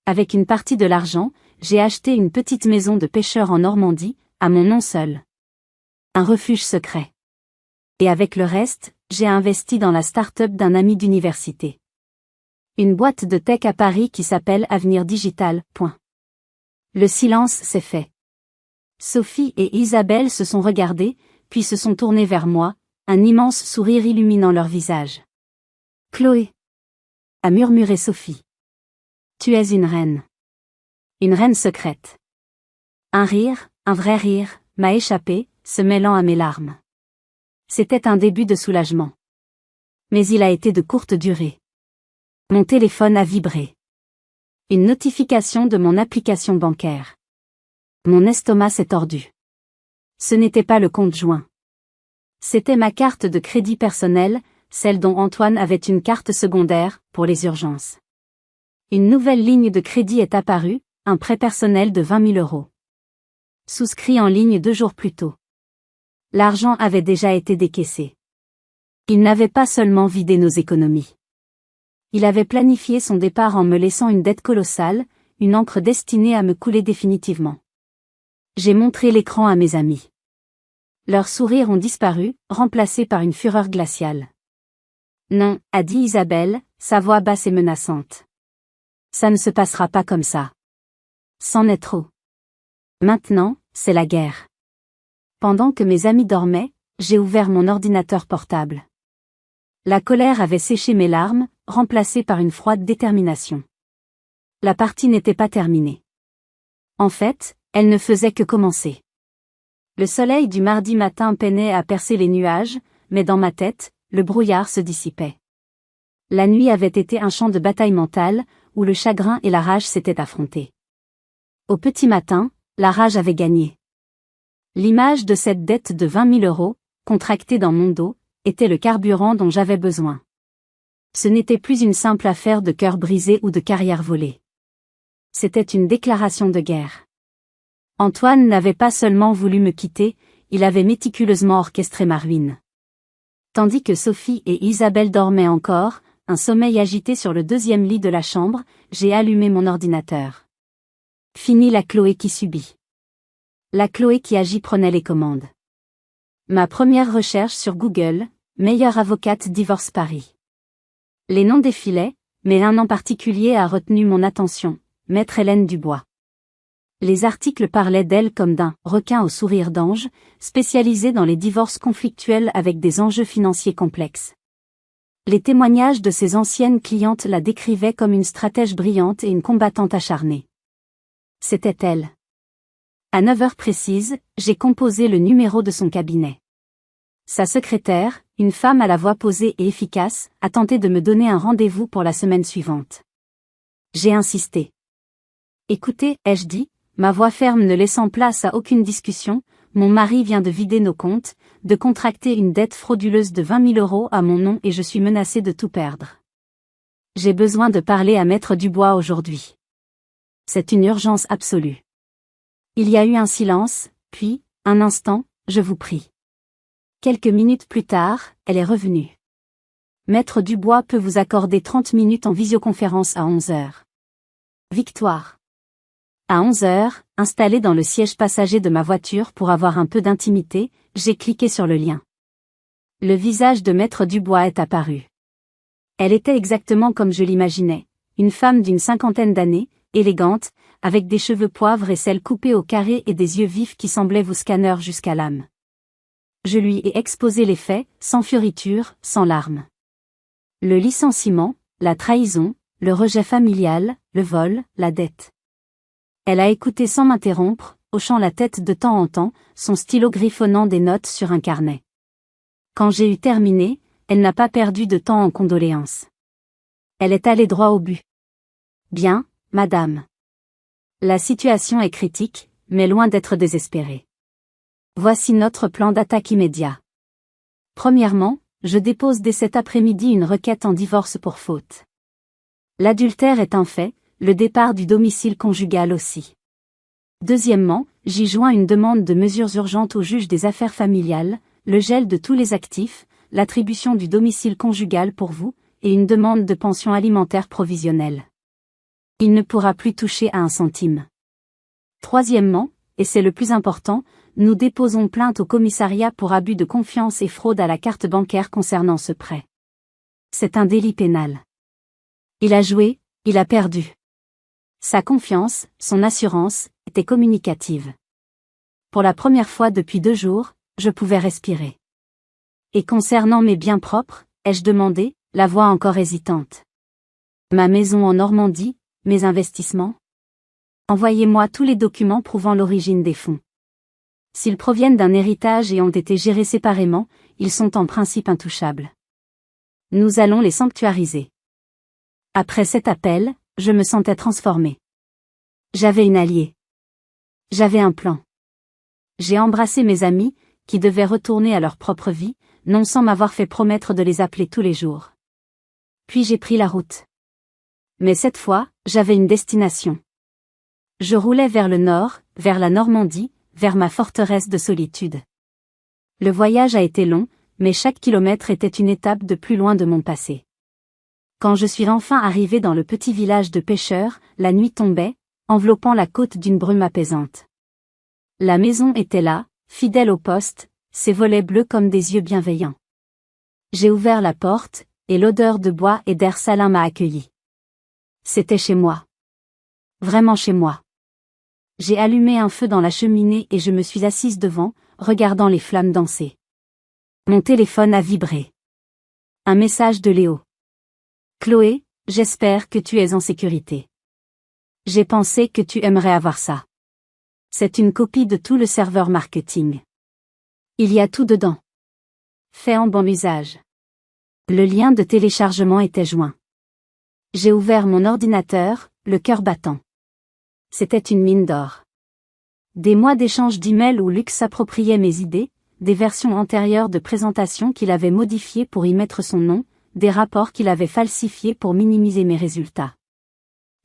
A: Avec une partie de l'argent, j'ai acheté une petite maison de pêcheur en Normandie, à mon nom seul. Un refuge secret. Et avec le reste, j'ai investi dans la start-up d'un ami d'université. Une boîte de tech à Paris qui s'appelle Avenir Digital. Le silence s'est fait. Sophie et Isabelle se sont regardées, puis se sont tournées vers moi, un immense sourire illuminant leur visage. Chloé, a murmuré Sophie. Tu es une reine. Une reine secrète. Un rire, un vrai rire, m'a échappé, se mêlant à mes larmes. C'était un début de soulagement. Mais il a été de courte durée. Mon téléphone a vibré. Une notification de mon application bancaire. Mon estomac s'est tordu. Ce n'était pas le compte joint. C'était ma carte de crédit personnelle, celle dont Antoine avait une carte secondaire, pour les urgences. Une nouvelle ligne de crédit est apparue, un prêt personnel de 20 000 €. Souscrit en ligne 2 jours plus tôt. L'argent avait déjà été décaissé. Il n'avait pas seulement vidé nos économies. Il avait planifié son départ en me laissant une dette colossale, une encre destinée à me couler définitivement. J'ai montré l'écran à mes amis. Leurs sourires ont disparu, remplacés par une fureur glaciale. Non, a dit Isabelle, sa voix basse et menaçante. Ça ne se passera pas comme ça. C'en est trop. Maintenant, c'est la guerre. Pendant que mes amis dormaient, j'ai ouvert mon ordinateur portable. La colère avait séché mes larmes, remplacées par une froide détermination. La partie n'était pas terminée. En fait, elle ne faisait que commencer. Le soleil du mardi matin peinait à percer les nuages, mais dans ma tête, le brouillard se dissipait. La nuit avait été un champ de bataille mentale, où le chagrin et la rage s'étaient affrontés. Au petit matin, la rage avait gagné. L'image de cette dette de 20 000 €, contractée dans mon dos, était le carburant dont j'avais besoin. Ce n'était plus une simple affaire de cœur brisé ou de carrière volée. C'était une déclaration de guerre. Antoine n'avait pas seulement voulu me quitter, il avait méticuleusement orchestré ma ruine. Tandis que Sophie et Isabelle dormaient encore, un sommeil agité sur le 2e lit de la chambre, j'ai allumé mon ordinateur. Fini la Chloé qui subit. La Chloé qui agit prenait les commandes. Ma première recherche sur Google, meilleure avocate divorce Paris. Les noms défilaient, mais un en particulier a retenu mon attention, Maître Hélène Dubois. Les articles parlaient d'elle comme d'un « requin au sourire d'ange », spécialisé dans les divorces conflictuels avec des enjeux financiers complexes. Les témoignages de ses anciennes clientes la décrivaient comme une stratège brillante et une combattante acharnée. C'était elle. À 9 heures précises, j'ai composé le numéro de son cabinet. Sa secrétaire, une femme à la voix posée et efficace, a tenté de me donner un rendez-vous pour la semaine suivante. J'ai insisté. Écoutez, ai-je dit, ma voix ferme ne laissant place à aucune discussion, mon mari vient de vider nos comptes, de contracter une dette frauduleuse de 20 000 € à mon nom et je suis menacée de tout perdre. J'ai besoin de parler à Maître Dubois aujourd'hui. C'est une urgence absolue. Il y a eu un silence, puis, un instant, je vous prie. Quelques minutes plus tard, elle est revenue. Maître Dubois peut vous accorder 30 minutes en visioconférence à 11 heures. Victoire. À 11 heures, installée dans le siège passager de ma voiture pour avoir un peu d'intimité, j'ai cliqué sur le lien. Le visage de Maître Dubois est apparu. Elle était exactement comme je l'imaginais, une femme d'une 50aine d'années, élégante, avec des cheveux poivre et cils coupés au carré et des yeux vifs qui semblaient vous scanner jusqu'à l'âme. Je lui ai exposé les faits, sans fioriture, sans larmes. Le licenciement, la trahison, le rejet familial, le vol, la dette. Elle a écouté sans m'interrompre, hochant la tête de temps en temps, son stylo griffonnant des notes sur un carnet. Quand j'ai eu terminé, elle n'a pas perdu de temps en condoléances. Elle est allée droit au but. Bien, madame. La situation est critique, mais loin d'être désespérée. Voici notre plan d'attaque immédiat. Premièrement, je dépose dès cet après-midi une requête en divorce pour faute. L'adultère est un fait, le départ du domicile conjugal aussi. Deuxièmement, j'y joins une demande de mesures urgentes au juge des affaires familiales, le gel de tous les actifs, l'attribution du domicile conjugal pour vous, et une demande de pension alimentaire provisionnelle. Il ne pourra plus toucher à un centime. Troisièmement, et c'est le plus important, nous déposons plainte au commissariat pour abus de confiance et fraude à la carte bancaire concernant ce prêt. C'est un délit pénal. Il a joué, il a perdu. Sa confiance, son assurance, était communicative. Pour la première fois depuis 2 jours, je pouvais respirer. Et concernant mes biens propres, ai-je demandé, la voix encore hésitante. Ma maison en Normandie, mes investissements? Envoyez-moi tous les documents prouvant l'origine des fonds. S'ils proviennent d'un héritage et ont été gérés séparément, ils sont en principe intouchables. Nous allons les sanctuariser. Après cet appel, je me sentais transformée. J'avais une alliée. J'avais un plan. J'ai embrassé mes amis, qui devaient retourner à leur propre vie, non sans m'avoir fait promettre de les appeler tous les jours. Puis j'ai pris la route. Mais cette fois, j'avais une destination. Je roulais vers le nord, vers la Normandie, vers ma forteresse de solitude. Le voyage a été long, mais chaque kilomètre était une étape de plus loin de mon passé. Quand je suis enfin arrivé dans le petit village de pêcheurs, la nuit tombait, enveloppant la côte d'une brume apaisante. La maison était là, fidèle au poste, ses volets bleus comme des yeux bienveillants. J'ai ouvert la porte, et l'odeur de bois et d'air salin m'a accueilli. C'était chez moi. Vraiment chez moi. J'ai allumé un feu dans la cheminée et je me suis assise devant, regardant les flammes danser. Mon téléphone a vibré. Un message de Léo. Chloé, j'espère que tu es en sécurité. J'ai pensé que tu aimerais avoir ça. C'est une copie de tout le serveur marketing. Il y a tout dedans. Fait en bon usage. Le lien de téléchargement était joint. J'ai ouvert mon ordinateur, le cœur battant. C'était une mine d'or. Des mois d'échanges d'emails où Luc s'appropriait mes idées, des versions antérieures de présentations qu'il avait modifiées pour y mettre son nom, des rapports qu'il avait falsifiés pour minimiser mes résultats.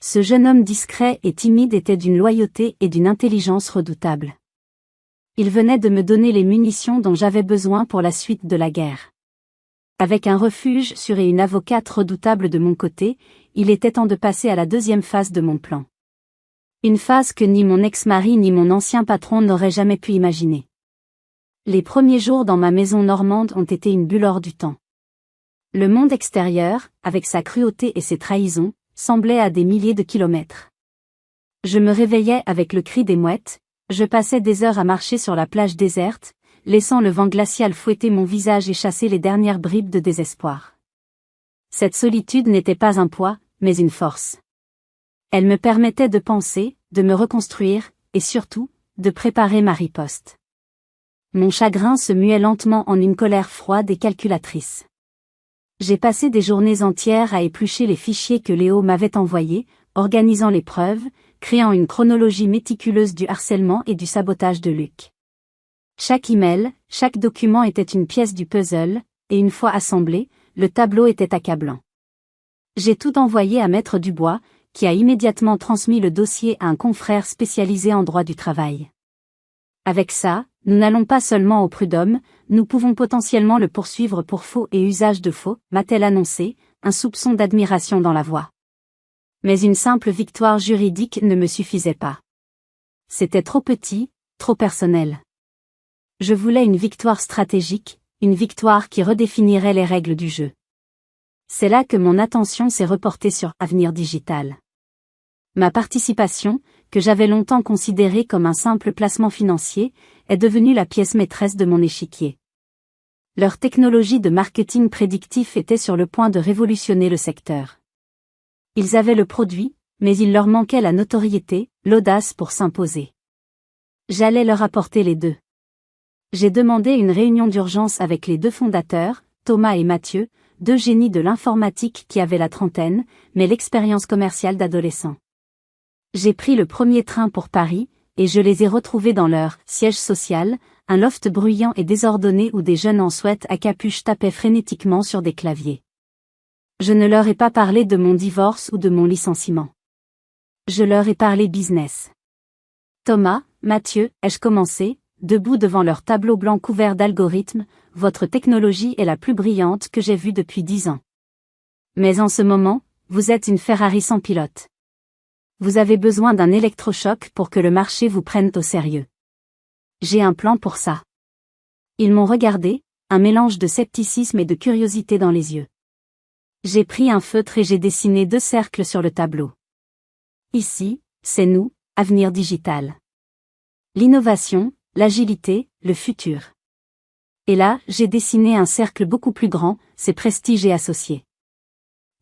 A: Ce jeune homme discret et timide était d'une loyauté et d'une intelligence redoutables. Il venait de me donner les munitions dont j'avais besoin pour la suite de la guerre. Avec un refuge sûr et une avocate redoutable de mon côté, il était temps de passer à la deuxième phase de mon plan. Une phase que ni mon ex-mari ni mon ancien patron n'auraient jamais pu imaginer. Les premiers jours dans ma maison normande ont été une bulle hors du temps. Le monde extérieur, avec sa cruauté et ses trahisons, semblait à des milliers de kilomètres. Je me réveillais avec le cri des mouettes, je passais des heures à marcher sur la plage déserte, laissant le vent glacial fouetter mon visage et chasser les dernières bribes de désespoir. Cette solitude n'était pas un poids, mais une force. Elle me permettait de penser, de me reconstruire, et surtout, de préparer ma riposte. Mon chagrin se muait lentement en une colère froide et calculatrice. J'ai passé des journées entières à éplucher les fichiers que Léo m'avait envoyés, organisant les preuves, créant une chronologie méticuleuse du harcèlement et du sabotage de Luc. Chaque email, chaque document était une pièce du puzzle, et une fois assemblé, le tableau était accablant. J'ai tout envoyé à Maître Dubois, qui a immédiatement transmis le dossier à un confrère spécialisé en droit du travail. Avec ça, nous n'allons pas seulement au prud'homme, nous pouvons potentiellement le poursuivre pour faux et usage de faux, m'a-t-elle annoncé, un soupçon d'admiration dans la voix. Mais une simple victoire juridique ne me suffisait pas. C'était trop petit, trop personnel. Je voulais une victoire stratégique, une victoire qui redéfinirait les règles du jeu. C'est là que mon attention s'est reportée sur Avenir Digital. Ma participation, que j'avais longtemps considérée comme un simple placement financier, est devenue la pièce maîtresse de mon échiquier. Leur technologie de marketing prédictif était sur le point de révolutionner le secteur. Ils avaient le produit, mais il leur manquait la notoriété, l'audace pour s'imposer. J'allais leur apporter les deux. J'ai demandé une réunion d'urgence avec les deux fondateurs, Thomas et Mathieu, deux génies de l'informatique qui avaient la trentaine, mais l'expérience commerciale d'adolescents. J'ai pris le premier train pour Paris, et je les ai retrouvés dans leur siège social, un loft bruyant et désordonné où des jeunes en sweat à capuche tapaient frénétiquement sur des claviers. Je ne leur ai pas parlé de mon divorce ou de mon licenciement. Je leur ai parlé business. Thomas, Mathieu, ai-je commencé, debout devant leur tableau blanc couvert d'algorithmes, votre technologie est la plus brillante que j'ai vue depuis 10 ans. Mais en ce moment, vous êtes une Ferrari sans pilote. Vous avez besoin d'un électrochoc pour que le marché vous prenne au sérieux. J'ai un plan pour ça. Ils m'ont regardé, un mélange de scepticisme et de curiosité dans les yeux. J'ai pris un feutre et j'ai dessiné 2 cercles sur le tableau. Ici, c'est nous, Avenir Digital. L'innovation, l'agilité, le futur. Et là, j'ai dessiné un cercle beaucoup plus grand, c'est Prestige et Associés.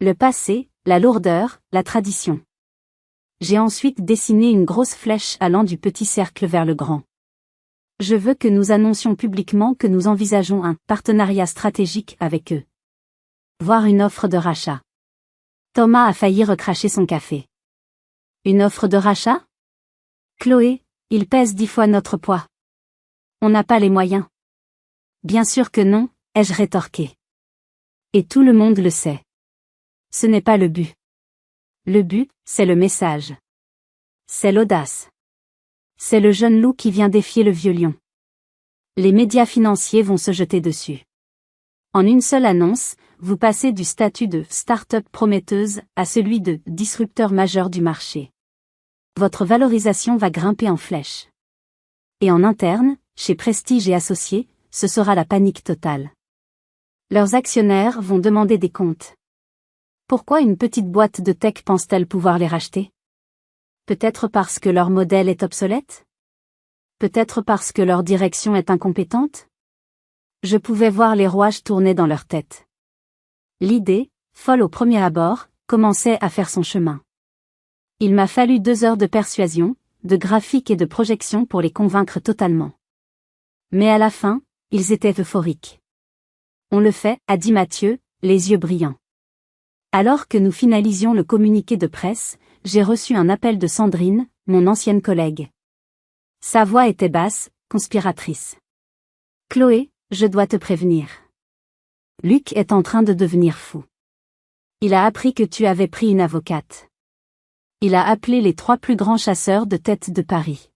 A: Le passé, la lourdeur, la tradition. J'ai ensuite dessiné une grosse flèche allant du petit cercle vers le grand. Je veux que nous annoncions publiquement que nous envisageons un partenariat stratégique avec eux. Voire une offre de rachat. Thomas a failli recracher son café. Une offre de rachat? Chloé, il pèse 10 fois notre poids. On n'a pas les moyens. Bien sûr que non, ai-je rétorqué. Et tout le monde le sait. Ce n'est pas le but. Le but, c'est le message. C'est l'audace. C'est le jeune loup qui vient défier le vieux lion. Les médias financiers vont se jeter dessus. En une seule annonce, vous passez du statut de start-up prometteuse à celui de disrupteur majeur du marché. Votre valorisation va grimper en flèche. Et en interne, chez Prestige et Associés, ce sera la panique totale. Leurs actionnaires vont demander des comptes. Pourquoi une petite boîte de tech pense-t-elle pouvoir les racheter? Peut-être parce que leur modèle est obsolète? Peut-être parce que leur direction est incompétente? Je pouvais voir les rouages tourner dans leur tête. L'idée, folle au premier abord, commençait à faire son chemin. Il m'a fallu 2 heures de persuasion, de graphique et de projection pour les convaincre totalement. Mais à la fin, ils étaient euphoriques. On le fait, a dit Mathieu, les yeux brillants. Alors que nous finalisions le communiqué de presse, j'ai reçu un appel de Sandrine, mon ancienne collègue. Sa voix était basse, conspiratrice. Chloé, je dois te prévenir. Luc est en train de devenir fou. Il a appris que tu avais pris une avocate. Il a appelé les 3 plus grands chasseurs de tête de Paris.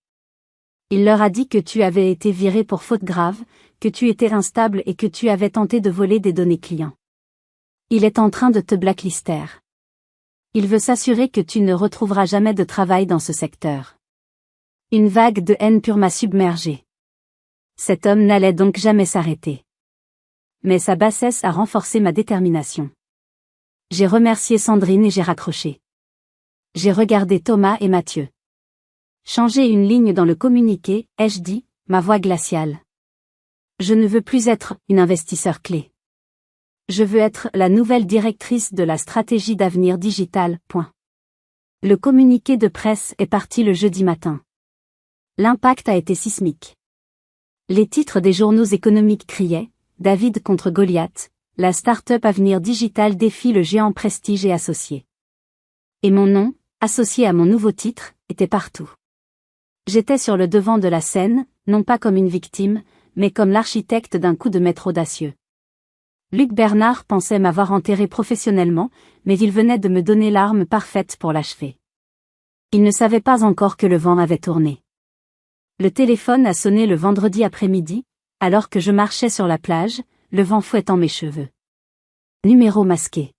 A: Il leur a dit que tu avais été viré pour faute grave, que tu étais instable et que tu avais tenté de voler des données clients. Il est en train de te blacklister. Il veut s'assurer que tu ne retrouveras jamais de travail dans ce secteur. Une vague de haine pure m'a submergé. Cet homme n'allait donc jamais s'arrêter. Mais sa bassesse a renforcé ma détermination. J'ai remercié Sandrine et j'ai raccroché. J'ai regardé Thomas et Mathieu. Changer une ligne dans le communiqué, ai-je dit, ma voix glaciale. Je ne veux plus être une investisseur clé. Je veux être la nouvelle directrice de la stratégie d'avenir digital. Le communiqué de presse est parti le jeudi matin. L'impact a été sismique. Les titres des journaux économiques criaient « David contre Goliath, la start-up Avenir Digital défie le géant Prestige et Associés ». Et mon nom, associé à mon nouveau titre, était partout. J'étais sur le devant de la scène, non pas comme une victime, mais comme l'architecte d'un coup de maître audacieux. Luc Bernard pensait m'avoir enterré professionnellement, mais il venait de me donner l'arme parfaite pour l'achever. Il ne savait pas encore que le vent avait tourné. Le téléphone a sonné le vendredi après-midi, alors que je marchais sur la plage, le vent fouettant mes cheveux. Numéro masqué.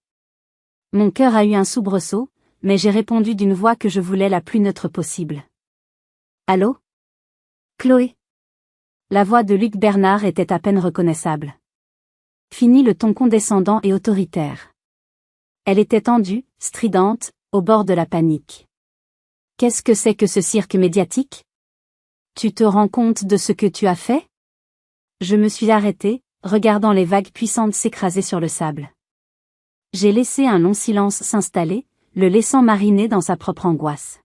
A: Mon cœur a eu un soubresaut, mais j'ai répondu d'une voix que je voulais la plus neutre possible. Allô? Chloé? La voix de Luc Bernard était à peine reconnaissable. Fini le ton condescendant et autoritaire. Elle était tendue, stridente, au bord de la panique. Qu'est-ce que c'est que ce cirque médiatique? Tu te rends compte de ce que tu as fait? Je me suis arrêtée, regardant les vagues puissantes s'écraser sur le sable. J'ai laissé un long silence s'installer, le laissant mariner dans sa propre angoisse.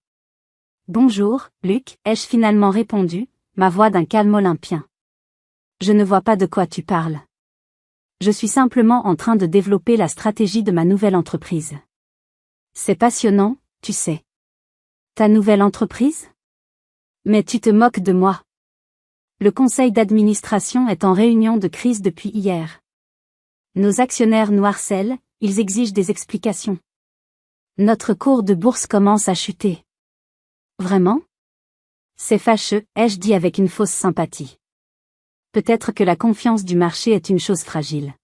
A: Bonjour, Luc, ai-je finalement répondu, ma voix d'un calme olympien. Je ne vois pas de quoi tu parles. Je suis simplement en train de développer la stratégie de ma nouvelle entreprise. C'est passionnant, tu sais. Ta nouvelle entreprise? Mais tu te moques de moi. Le conseil d'administration est en réunion de crise depuis hier. Nos actionnaires nous harcèlent, ils exigent des explications. Notre cours de bourse commence à chuter. Vraiment? C'est fâcheux, ai-je dit avec une fausse sympathie. Peut-être que la confiance du marché est une chose fragile.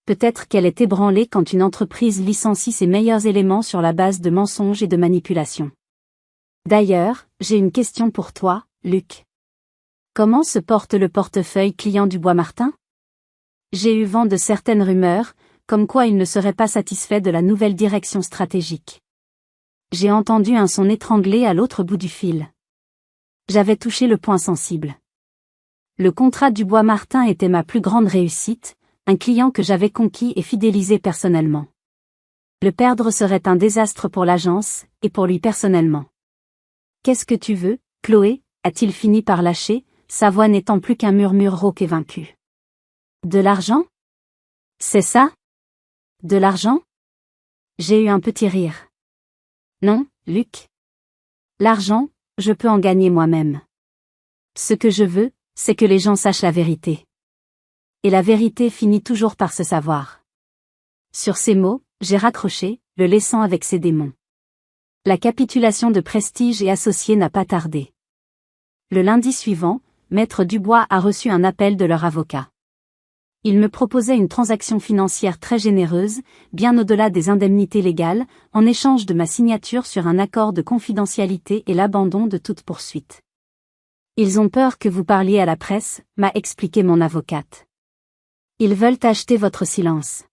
A: Peut-être qu'elle est ébranlée quand une entreprise licencie ses meilleurs éléments sur la base de mensonges et de manipulations. D'ailleurs, j'ai une question pour toi, Luc. Comment se porte le portefeuille client du Bois Martin? J'ai eu vent de certaines rumeurs, comme quoi il ne serait pas satisfait de la nouvelle direction stratégique. J'ai entendu un son étranglé à l'autre bout du fil. J'avais touché le point sensible. Le contrat du Bois Martin était ma plus grande réussite, un client que j'avais conquis et fidélisé personnellement. Le perdre serait un désastre pour l'agence, et pour lui personnellement. Qu'est-ce que tu veux, Chloé, a-t-il fini par lâcher, sa voix n'étant plus qu'un murmure rauque et vaincu. De l'argent? C'est ça? De l'argent? J'ai eu un petit rire. Non, Luc. L'argent, je peux en gagner moi-même. Ce que je veux, c'est que les gens sachent la vérité. Et la vérité finit toujours par se savoir. Sur ces mots, j'ai raccroché, le laissant avec ses démons. La capitulation de Prestige et Associés n'a pas tardé. Le lundi suivant, Maître Dubois a reçu un appel de leur avocat. Il me proposait une transaction financière très généreuse, bien au-delà des indemnités légales, en échange de ma signature sur un accord de confidentialité et l'abandon de toute poursuite. Ils ont peur que vous parliez à la presse, m'a expliqué mon avocate. Ils veulent acheter votre silence.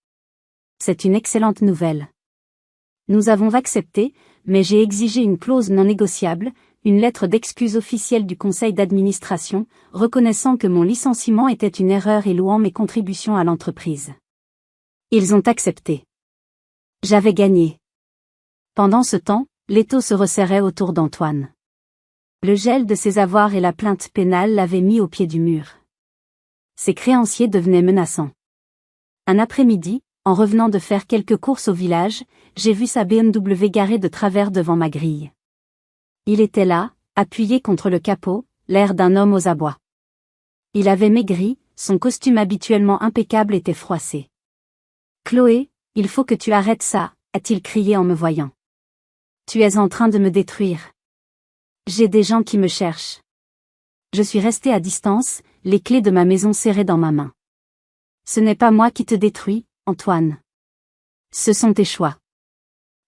A: C'est une excellente nouvelle. Nous avons accepté, mais j'ai exigé une clause non négociable, une lettre d'excuse officielle du conseil d'administration, reconnaissant que mon licenciement était une erreur et louant mes contributions à l'entreprise. Ils ont accepté. J'avais gagné. Pendant ce temps, l'étau se resserrait autour d'Antoine. Le gel de ses avoirs et la plainte pénale l'avaient mis au pied du mur. Ses créanciers devenaient menaçants. Un après-midi, en revenant de faire quelques courses au village, j'ai vu sa BMW garée de travers devant ma grille. Il était là, appuyé contre le capot, l'air d'un homme aux abois. Il avait maigri, son costume habituellement impeccable était froissé. « Chloé, il faut que tu arrêtes ça », a-t-il crié en me voyant. « Tu es en train de me détruire. J'ai des gens qui me cherchent. » Je suis restée à distance, les clés de ma maison serrées dans ma main. « Ce n'est pas moi qui te détruis, Antoine. Ce sont tes choix.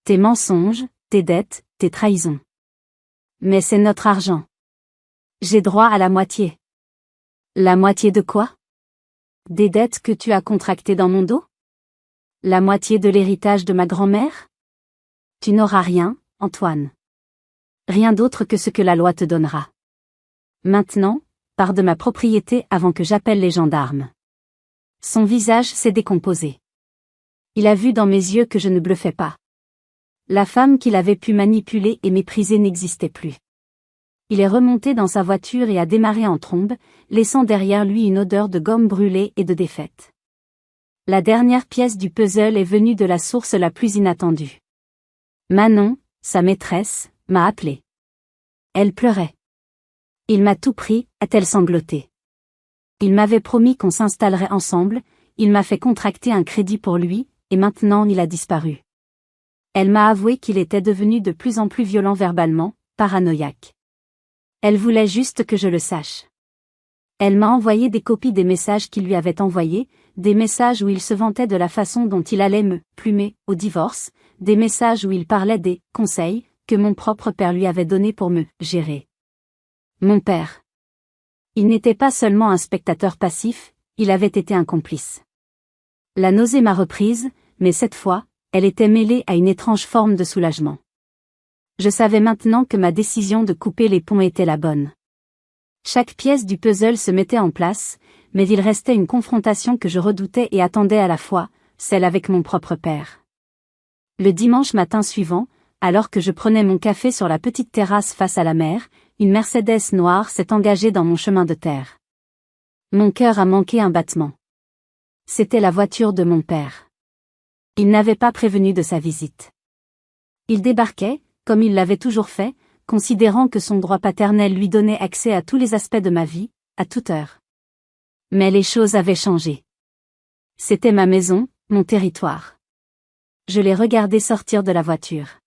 A: Tes mensonges, tes dettes, tes trahisons. Mais c'est notre argent. J'ai droit à la moitié. » La moitié de quoi? Des dettes que tu as contractées dans mon dos? La moitié de l'héritage de ma grand-mère? Tu n'auras rien, Antoine. Rien d'autre que ce que la loi te donnera. Maintenant, pars de ma propriété avant que j'appelle les gendarmes. Son visage s'est décomposé. Il a vu dans mes yeux que je ne bluffais pas. La femme qu'il avait pu manipuler et mépriser n'existait plus. Il est remonté dans sa voiture et a démarré en trombe, laissant derrière lui une odeur de gomme brûlée et de défaite. La dernière pièce du puzzle est venue de la source la plus inattendue. Manon, sa maîtresse, m'a appelé. Elle pleurait. Il m'a tout pris, a-t-elle sangloté. Il m'avait promis qu'on s'installerait ensemble, il m'a fait contracter un crédit pour lui, et maintenant il a disparu. Elle m'a avoué qu'il était devenu de plus en plus violent verbalement, paranoïaque. Elle voulait juste que je le sache. Elle m'a envoyé des copies des messages qu'il lui avait envoyés, des messages où il se vantait de la façon dont il allait me plumer au divorce, des messages où il parlait des conseils que mon propre père lui avait donnés pour me gérer. Mon père. Il n'était pas seulement un spectateur passif, il avait été un complice. La nausée m'a reprise, mais cette fois, elle était mêlée à une étrange forme de soulagement. Je savais maintenant que ma décision de couper les ponts était la bonne. Chaque pièce du puzzle se mettait en place, mais il restait une confrontation que je redoutais et attendais à la fois, celle avec mon propre père. Le dimanche matin suivant, alors que je prenais mon café sur la petite terrasse face à la mer, une Mercedes noire s'est engagée dans mon chemin de terre. Mon cœur a manqué un battement. C'était la voiture de mon père. Il n'avait pas prévenu de sa visite. Il débarquait, comme il l'avait toujours fait, considérant que son droit paternel lui donnait accès à tous les aspects de ma vie, à toute heure. Mais les choses avaient changé. C'était ma maison, mon territoire. Je l'ai regardé sortir de la voiture.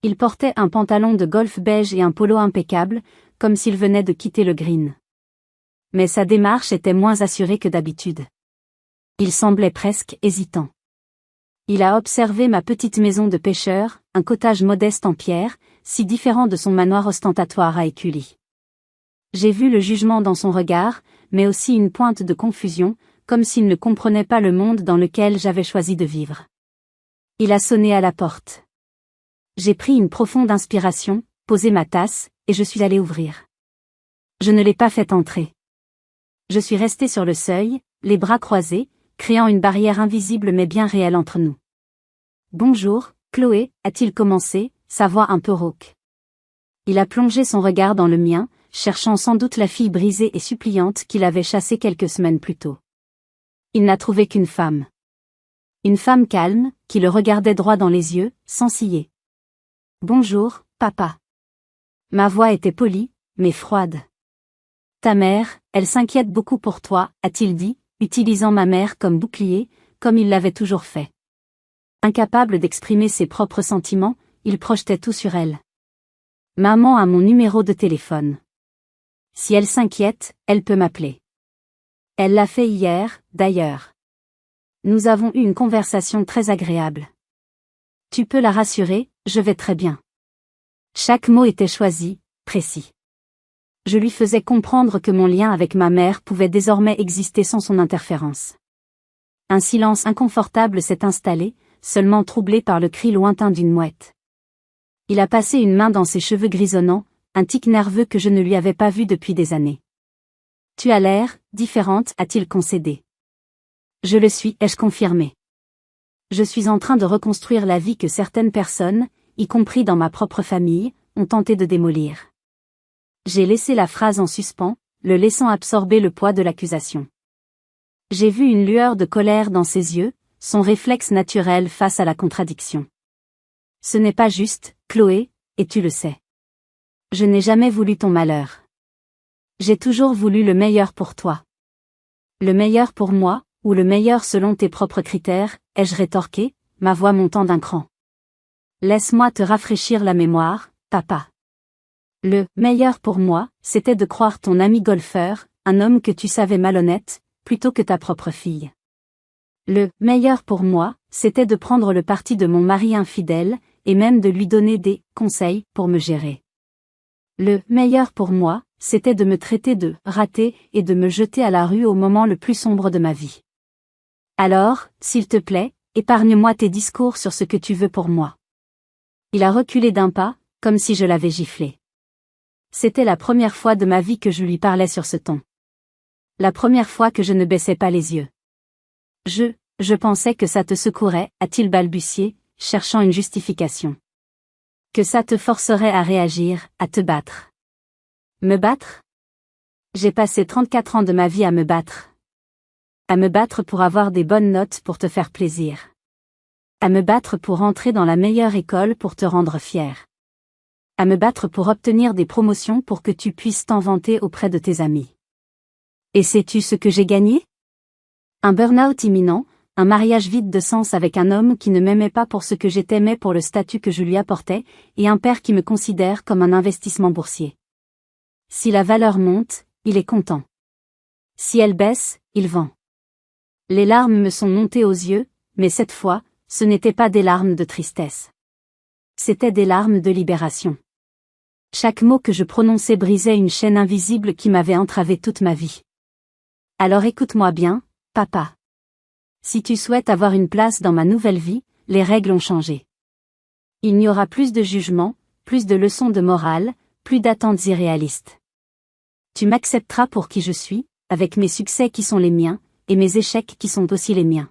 A: Il portait un pantalon de golf beige et un polo impeccable, comme s'il venait de quitter le green. Mais sa démarche était moins assurée que d'habitude. Il semblait presque hésitant. Il a observé ma petite maison de pêcheur, un cottage modeste en pierre, si différent de son manoir ostentatoire à Écully. J'ai vu le jugement dans son regard, mais aussi une pointe de confusion, comme s'il ne comprenait pas le monde dans lequel j'avais choisi de vivre. Il a sonné à la porte. J'ai pris une profonde inspiration, posé ma tasse, et je suis allé ouvrir. Je ne l'ai pas fait entrer. Je suis resté sur le seuil, les bras croisés, créant une barrière invisible mais bien réelle entre nous. « Bonjour, Chloé » a-t-il commencé, sa voix un peu rauque. Il a plongé son regard dans le mien, cherchant sans doute la fille brisée et suppliante qu'il avait chassée quelques semaines plus tôt. Il n'a trouvé qu'une femme. Une femme calme, qui le regardait droit dans les yeux, sans ciller. « Bonjour, papa. » Ma voix était polie, mais froide. « Ta mère, elle s'inquiète beaucoup pour toi, a-t-il dit, utilisant ma mère comme bouclier, comme il l'avait toujours fait. Incapable d'exprimer ses propres sentiments, il projetait tout sur elle. Maman a mon numéro de téléphone. Si elle s'inquiète, elle peut m'appeler. Elle l'a fait hier, d'ailleurs. Nous avons eu une conversation très agréable. Tu peux la rassurer, je vais très bien. Chaque mot était choisi, précis. Je lui faisais comprendre que mon lien avec ma mère pouvait désormais exister sans son interférence. Un silence inconfortable s'est installé, seulement troublé par le cri lointain d'une mouette. Il a passé une main dans ses cheveux grisonnants, un tic nerveux que je ne lui avais pas vu depuis des années. « Tu as l'air différente » a-t-il concédé. « Je le suis » ai-je confirmé. Je suis en train de reconstruire la vie que certaines personnes, y compris dans ma propre famille, ont tenté de démolir. J'ai laissé la phrase en suspens, le laissant absorber le poids de l'accusation. J'ai vu une lueur de colère dans ses yeux, son réflexe naturel face à la contradiction. Ce n'est pas juste, Chloé, et tu le sais. Je n'ai jamais voulu ton malheur. J'ai toujours voulu le meilleur pour toi. Le meilleur pour moi, ou le meilleur selon tes propres critères, ai-je rétorqué, ma voix montant d'un cran. Laisse-moi te rafraîchir la mémoire, papa. Le meilleur pour moi, c'était de croire ton ami golfeur, un homme que tu savais malhonnête, plutôt que ta propre fille. Le meilleur pour moi, c'était de prendre le parti de mon mari infidèle, et même de lui donner des conseils pour me gérer. Le meilleur pour moi, c'était de me traiter de raté et de me jeter à la rue au moment le plus sombre de ma vie. Alors, s'il te plaît, épargne-moi tes discours sur ce que tu veux pour moi. Il a reculé d'un pas, comme si je l'avais giflé. C'était la première fois de ma vie que je lui parlais sur ce ton. La première fois que je ne baissais pas les yeux. Je pensais que ça te secourait, a-t-il balbutié, cherchant une justification. Que ça te forcerait à réagir, à te battre. Me battre? J'ai passé 34 ans de ma vie à me battre. À me battre pour avoir des bonnes notes pour te faire plaisir. À me battre pour entrer dans la meilleure école pour te rendre fier. À me battre pour obtenir des promotions pour que tu puisses t'en vanter auprès de tes amis. Et sais-tu ce que j'ai gagné? Un burn-out imminent, un mariage vide de sens avec un homme qui ne m'aimait pas pour ce que j'étais mais pour le statut que je lui apportais, et un père qui me considère comme un investissement boursier. Si la valeur monte, il est content. Si elle baisse, il vend. Les larmes me sont montées aux yeux, mais cette fois, ce n'étaient pas des larmes de tristesse. C'étaient des larmes de libération. Chaque mot que je prononçais brisait une chaîne invisible qui m'avait entravé toute ma vie. Alors écoute-moi bien, papa. Si tu souhaites avoir une place dans ma nouvelle vie, les règles ont changé. Il n'y aura plus de jugement, plus de leçons de morale, plus d'attentes irréalistes. Tu m'accepteras pour qui je suis, avec mes succès qui sont les miens, et mes échecs qui sont aussi les miens.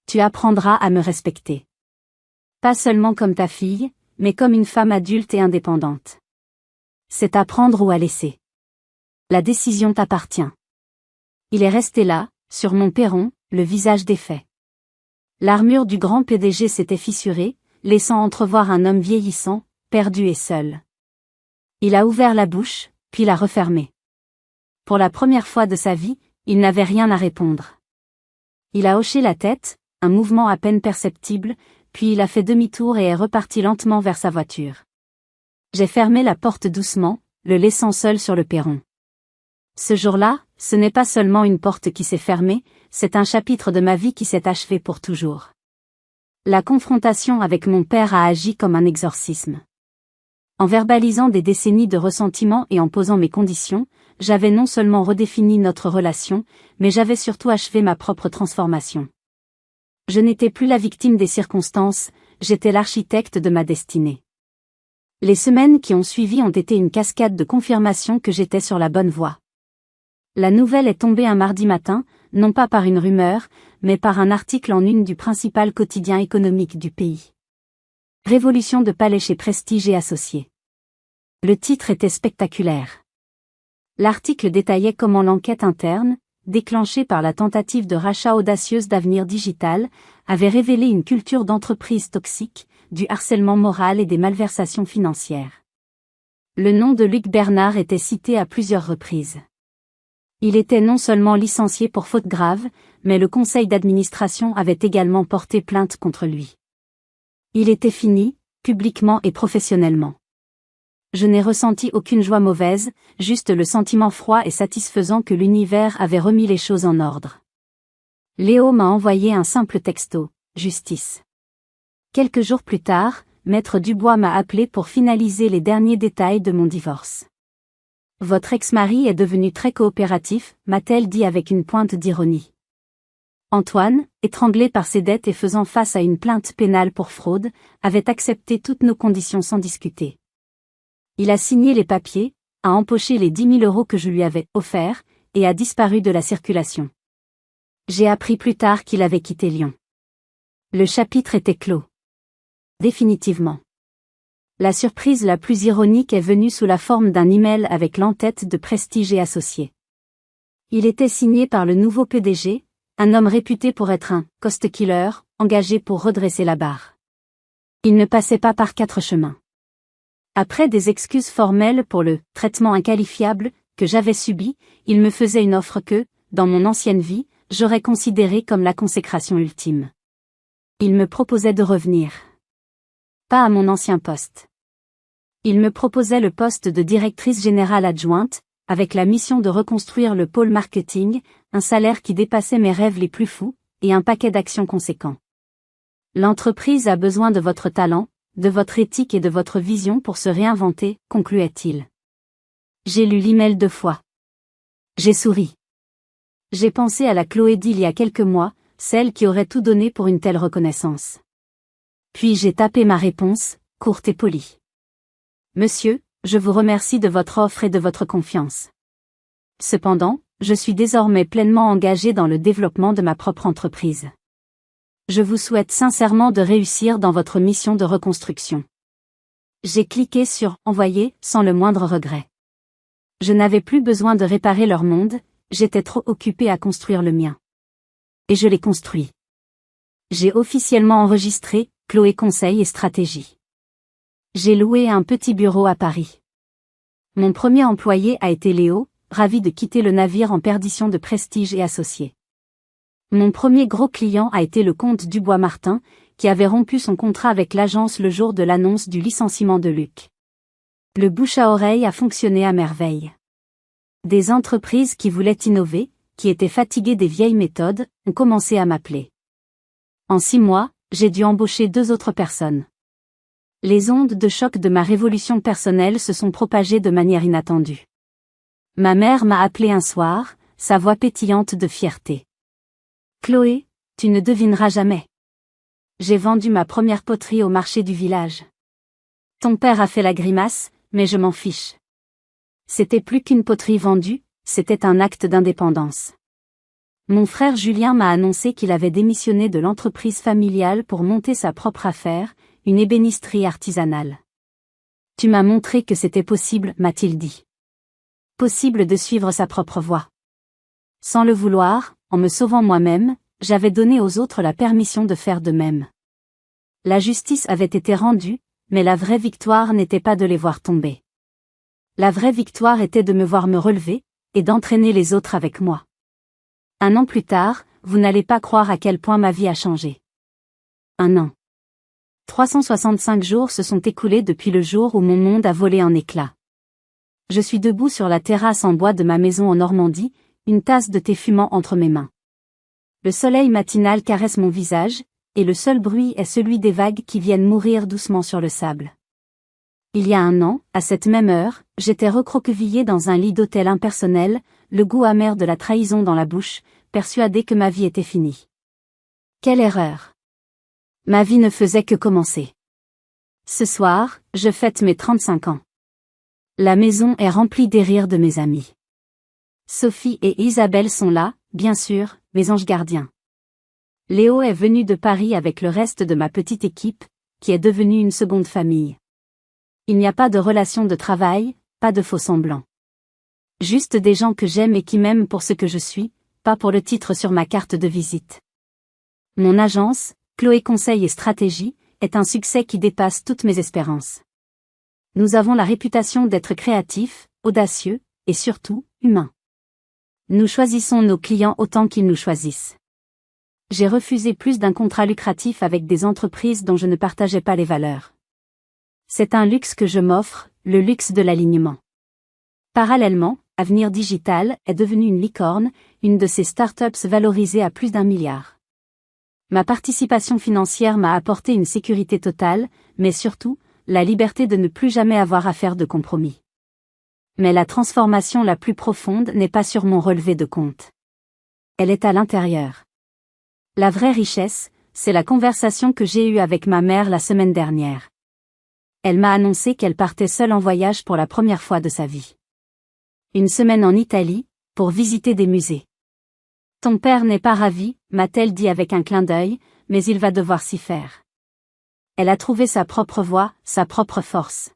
A: Tu apprendras à me respecter. Pas seulement comme ta fille, mais comme une femme adulte et indépendante. C'est à prendre ou à laisser. La décision t'appartient. Il est resté là, sur mon perron, le visage défait. L'armure du grand PDG s'était fissurée, laissant entrevoir un homme vieillissant, perdu et seul. Il a ouvert la bouche, puis l'a refermée. Pour la première fois de sa vie, il n'avait rien à répondre. Il a hoché la tête, un mouvement à peine perceptible, puis il a fait demi-tour et est reparti lentement vers sa voiture. J'ai fermé la porte doucement, le laissant seul sur le perron. Ce jour-là, ce n'est pas seulement une porte qui s'est fermée, c'est un chapitre de ma vie qui s'est achevé pour toujours. La confrontation avec mon père a agi comme un exorcisme. En verbalisant des décennies de ressentiment et en posant mes conditions, j'avais non seulement redéfini notre relation, mais j'avais surtout achevé ma propre transformation. Je n'étais plus la victime des circonstances, j'étais l'architecte de ma destinée. Les semaines qui ont suivi ont été une cascade de confirmation que j'étais sur la bonne voie. La nouvelle est tombée un mardi matin, non pas par une rumeur, mais par un article en une du principal quotidien économique du pays. Révolution de palais chez Prestige et Associés. Le titre était spectaculaire. L'article détaillait comment l'enquête interne, déclenchée par la tentative de rachat audacieuse d'Avenir Digital, avait révélé une culture d'entreprise toxique, du harcèlement moral et des malversations financières. Le nom de Luc Bernard était cité à plusieurs reprises. Il était non seulement licencié pour faute grave, mais le conseil d'administration avait également porté plainte contre lui. Il était fini, publiquement et professionnellement. Je n'ai ressenti aucune joie mauvaise, juste le sentiment froid et satisfaisant que l'univers avait remis les choses en ordre. Léo m'a envoyé un simple texto, justice. Quelques jours plus tard, Maître Dubois m'a appelé pour finaliser les derniers détails de mon divorce. Votre ex-mari est devenu très coopératif, m'a-t-elle dit avec une pointe d'ironie. Antoine, étranglé par ses dettes et faisant face à une plainte pénale pour fraude, avait accepté toutes nos conditions sans discuter. Il a signé les papiers, a empoché les 10 000 € que je lui avais offerts, et a disparu de la circulation. J'ai appris plus tard qu'il avait quitté Lyon. Le chapitre était clos. Définitivement. La surprise la plus ironique est venue sous la forme d'un email avec l'entête de Prestige et Associés. Il était signé par le nouveau PDG, un homme réputé pour être un « cost killer », engagé pour redresser la barre. Il ne passait pas par 4 chemins. Après des excuses formelles pour le « traitement inqualifiable » que j'avais subi, il me faisait une offre que, dans mon ancienne vie, j'aurais considérée comme la consécration ultime. Il me proposait de revenir. Pas à mon ancien poste. Il me proposait le poste de directrice générale adjointe, avec la mission de reconstruire le pôle marketing, un salaire qui dépassait mes rêves les plus fous, et un paquet d'actions conséquents. L'entreprise a besoin de votre talent, de votre éthique et de votre vision pour se réinventer, concluait-il. J'ai lu l'email 2 fois. J'ai souri. J'ai pensé à la Chloé d'il y a quelques mois, celle qui aurait tout donné pour une telle reconnaissance. Puis j'ai tapé ma réponse, courte et polie. Monsieur, je vous remercie de votre offre et de votre confiance. Cependant, je suis désormais pleinement engagé dans le développement de ma propre entreprise. Je vous souhaite sincèrement de réussir dans votre mission de reconstruction. J'ai cliqué sur « Envoyer » sans le moindre regret. Je n'avais plus besoin de réparer leur monde, j'étais trop occupé à construire le mien. Et je l'ai construit. J'ai officiellement enregistré Chloé Conseil et Stratégie. J'ai loué un petit bureau à Paris. Mon premier employé a été Léo, ravi de quitter le navire en perdition de Prestige et Associés. Mon premier gros client a été le comte Dubois-Martin, qui avait rompu son contrat avec l'agence le jour de l'annonce du licenciement de Luc. Le bouche à oreille a fonctionné à merveille. Des entreprises qui voulaient innover, qui étaient fatiguées des vieilles méthodes, ont commencé à m'appeler. En 6 mois, j'ai dû embaucher 2 autres personnes. Les ondes de choc de ma révolution personnelle se sont propagées de manière inattendue. Ma mère m'a appelé un soir, sa voix pétillante de fierté. Chloé, tu ne devineras jamais. J'ai vendu ma première poterie au marché du village. Ton père a fait la grimace, mais je m'en fiche. C'était plus qu'une poterie vendue, c'était un acte d'indépendance. Mon frère Julien m'a annoncé qu'il avait démissionné de l'entreprise familiale pour monter sa propre affaire, une ébénisterie artisanale. Tu m'as montré que c'était possible, m'a-t-il dit. Possible de suivre sa propre voie. Sans le vouloir, en me sauvant moi-même, j'avais donné aux autres la permission de faire de même. La justice avait été rendue, mais la vraie victoire n'était pas de les voir tomber. La vraie victoire était de me voir me relever, et d'entraîner les autres avec moi. 1 an plus tard, vous n'allez pas croire à quel point ma vie a changé. 1 an. 365 jours se sont écoulés depuis le jour où mon monde a volé en éclats. Je suis debout sur la terrasse en bois de ma maison en Normandie, une tasse de thé fumant entre mes mains. Le soleil matinal caresse mon visage, et le seul bruit est celui des vagues qui viennent mourir doucement sur le sable. Il y a 1 an, à cette même heure, j'étais recroquevillé dans un lit d'hôtel impersonnel, le goût amer de la trahison dans la bouche, persuadé que ma vie était finie. Quelle erreur! Ma vie ne faisait que commencer. Ce soir, je fête mes 35 ans. La maison est remplie des rires de mes amis. Sophie et Isabelle sont là, bien sûr, mes anges gardiens. Léo est venu de Paris avec le reste de ma petite équipe, qui est devenue une seconde famille. Il n'y a pas de relation de travail, pas de faux semblants. Juste des gens que j'aime et qui m'aiment pour ce que je suis, pas pour le titre sur ma carte de visite. Mon agence, Chloé Conseil et Stratégie, est un succès qui dépasse toutes mes espérances. Nous avons la réputation d'être créatifs, audacieux, et surtout, humains. Nous choisissons nos clients autant qu'ils nous choisissent. J'ai refusé plus d'un contrat lucratif avec des entreprises dont je ne partageais pas les valeurs. C'est un luxe que je m'offre, le luxe de l'alignement. Parallèlement, Avenir Digital est devenu une licorne, une de ces startups valorisées à plus d'1 milliard. Ma participation financière m'a apporté une sécurité totale, mais surtout, la liberté de ne plus jamais avoir à faire de compromis. Mais la transformation la plus profonde n'est pas sur mon relevé de compte. Elle est à l'intérieur. La vraie richesse, c'est la conversation que j'ai eue avec ma mère la semaine dernière. Elle m'a annoncé qu'elle partait seule en voyage pour la première fois de sa vie. 1 semaine en Italie, pour visiter des musées. Ton père n'est pas ravi, m'a-t-elle dit avec un clin d'œil, mais il va devoir s'y faire. Elle a trouvé sa propre voix, sa propre force.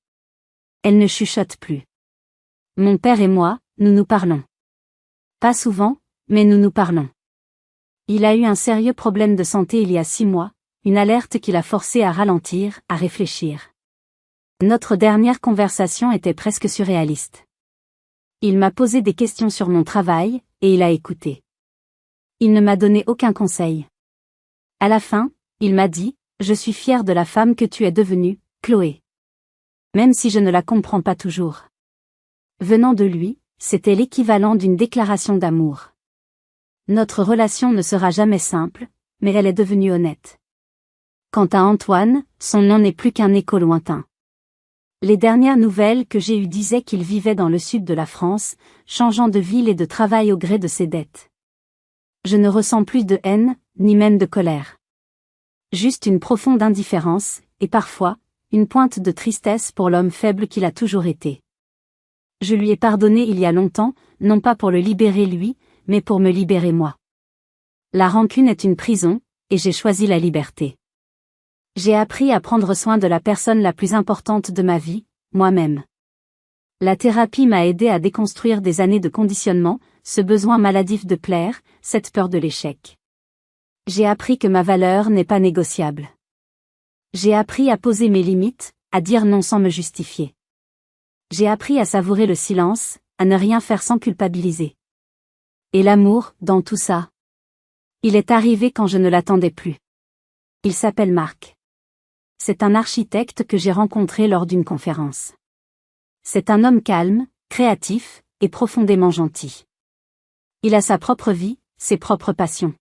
A: Elle ne chuchote plus. Mon père et moi, nous nous parlons. Pas souvent, mais nous nous parlons. Il a eu un sérieux problème de santé il y a 6 mois, une alerte qui l'a forcé à ralentir, à réfléchir. Notre dernière conversation était presque surréaliste. Il m'a posé des questions sur mon travail, et il a écouté. Il ne m'a donné aucun conseil. À la fin, il m'a dit, « Je suis fier de la femme que tu es devenue, Chloé. » Même si je ne la comprends pas toujours. Venant de lui, c'était l'équivalent d'une déclaration d'amour. Notre relation ne sera jamais simple, mais elle est devenue honnête. Quant à Antoine, son nom n'est plus qu'un écho lointain. Les dernières nouvelles que j'ai eues disaient qu'il vivait dans le sud de la France, changeant de ville et de travail au gré de ses dettes. Je ne ressens plus de haine, ni même de colère. Juste une profonde indifférence, et parfois, une pointe de tristesse pour l'homme faible qu'il a toujours été. Je lui ai pardonné il y a longtemps, non pas pour le libérer lui, mais pour me libérer moi. La rancune est une prison, et j'ai choisi la liberté. J'ai appris à prendre soin de la personne la plus importante de ma vie, moi-même. La thérapie m'a aidé à déconstruire des années de conditionnement, ce besoin maladif de plaire, cette peur de l'échec. J'ai appris que ma valeur n'est pas négociable. J'ai appris à poser mes limites, à dire non sans me justifier. J'ai appris à savourer le silence, à ne rien faire sans culpabiliser. Et l'amour, dans tout ça? Il est arrivé quand je ne l'attendais plus. Il s'appelle Marc. C'est un architecte que j'ai rencontré lors d'une conférence. C'est un homme calme, créatif, et profondément gentil. Il a sa propre vie, ses propres passions.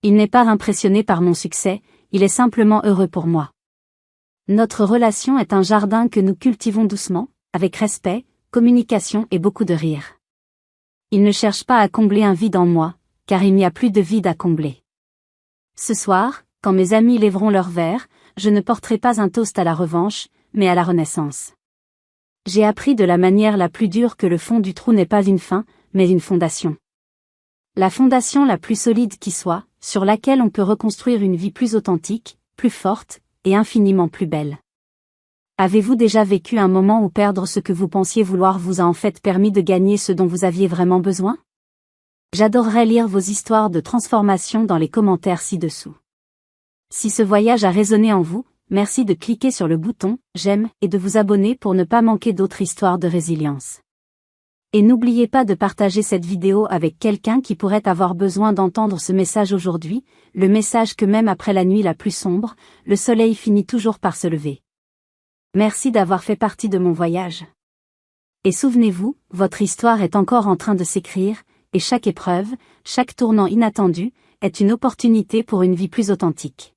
A: Il n'est pas impressionné par mon succès, il est simplement heureux pour moi. Notre relation est un jardin que nous cultivons doucement, avec respect, communication et beaucoup de rire. Il ne cherche pas à combler un vide en moi, car il n'y a plus de vide à combler. Ce soir, quand mes amis lèveront leur verre, je ne porterai pas un toast à la revanche, mais à la renaissance. J'ai appris de la manière la plus dure que le fond du trou n'est pas une fin, mais une fondation. La fondation la plus solide qui soit, sur laquelle on peut reconstruire une vie plus authentique, plus forte, et infiniment plus belle. Avez-vous déjà vécu un moment où perdre ce que vous pensiez vouloir vous a en fait permis de gagner ce dont vous aviez vraiment besoin? J'adorerais lire vos histoires de transformation dans les commentaires ci-dessous. Si ce voyage a résonné en vous, merci de cliquer sur le bouton « J'aime » et de vous abonner pour ne pas manquer d'autres histoires de résilience. Et n'oubliez pas de partager cette vidéo avec quelqu'un qui pourrait avoir besoin d'entendre ce message aujourd'hui, le message que même après la nuit la plus sombre, le soleil finit toujours par se lever. Merci d'avoir fait partie de mon voyage. Et souvenez-vous, votre histoire est encore en train de s'écrire, et chaque épreuve, chaque tournant inattendu, est une opportunité pour une vie plus authentique.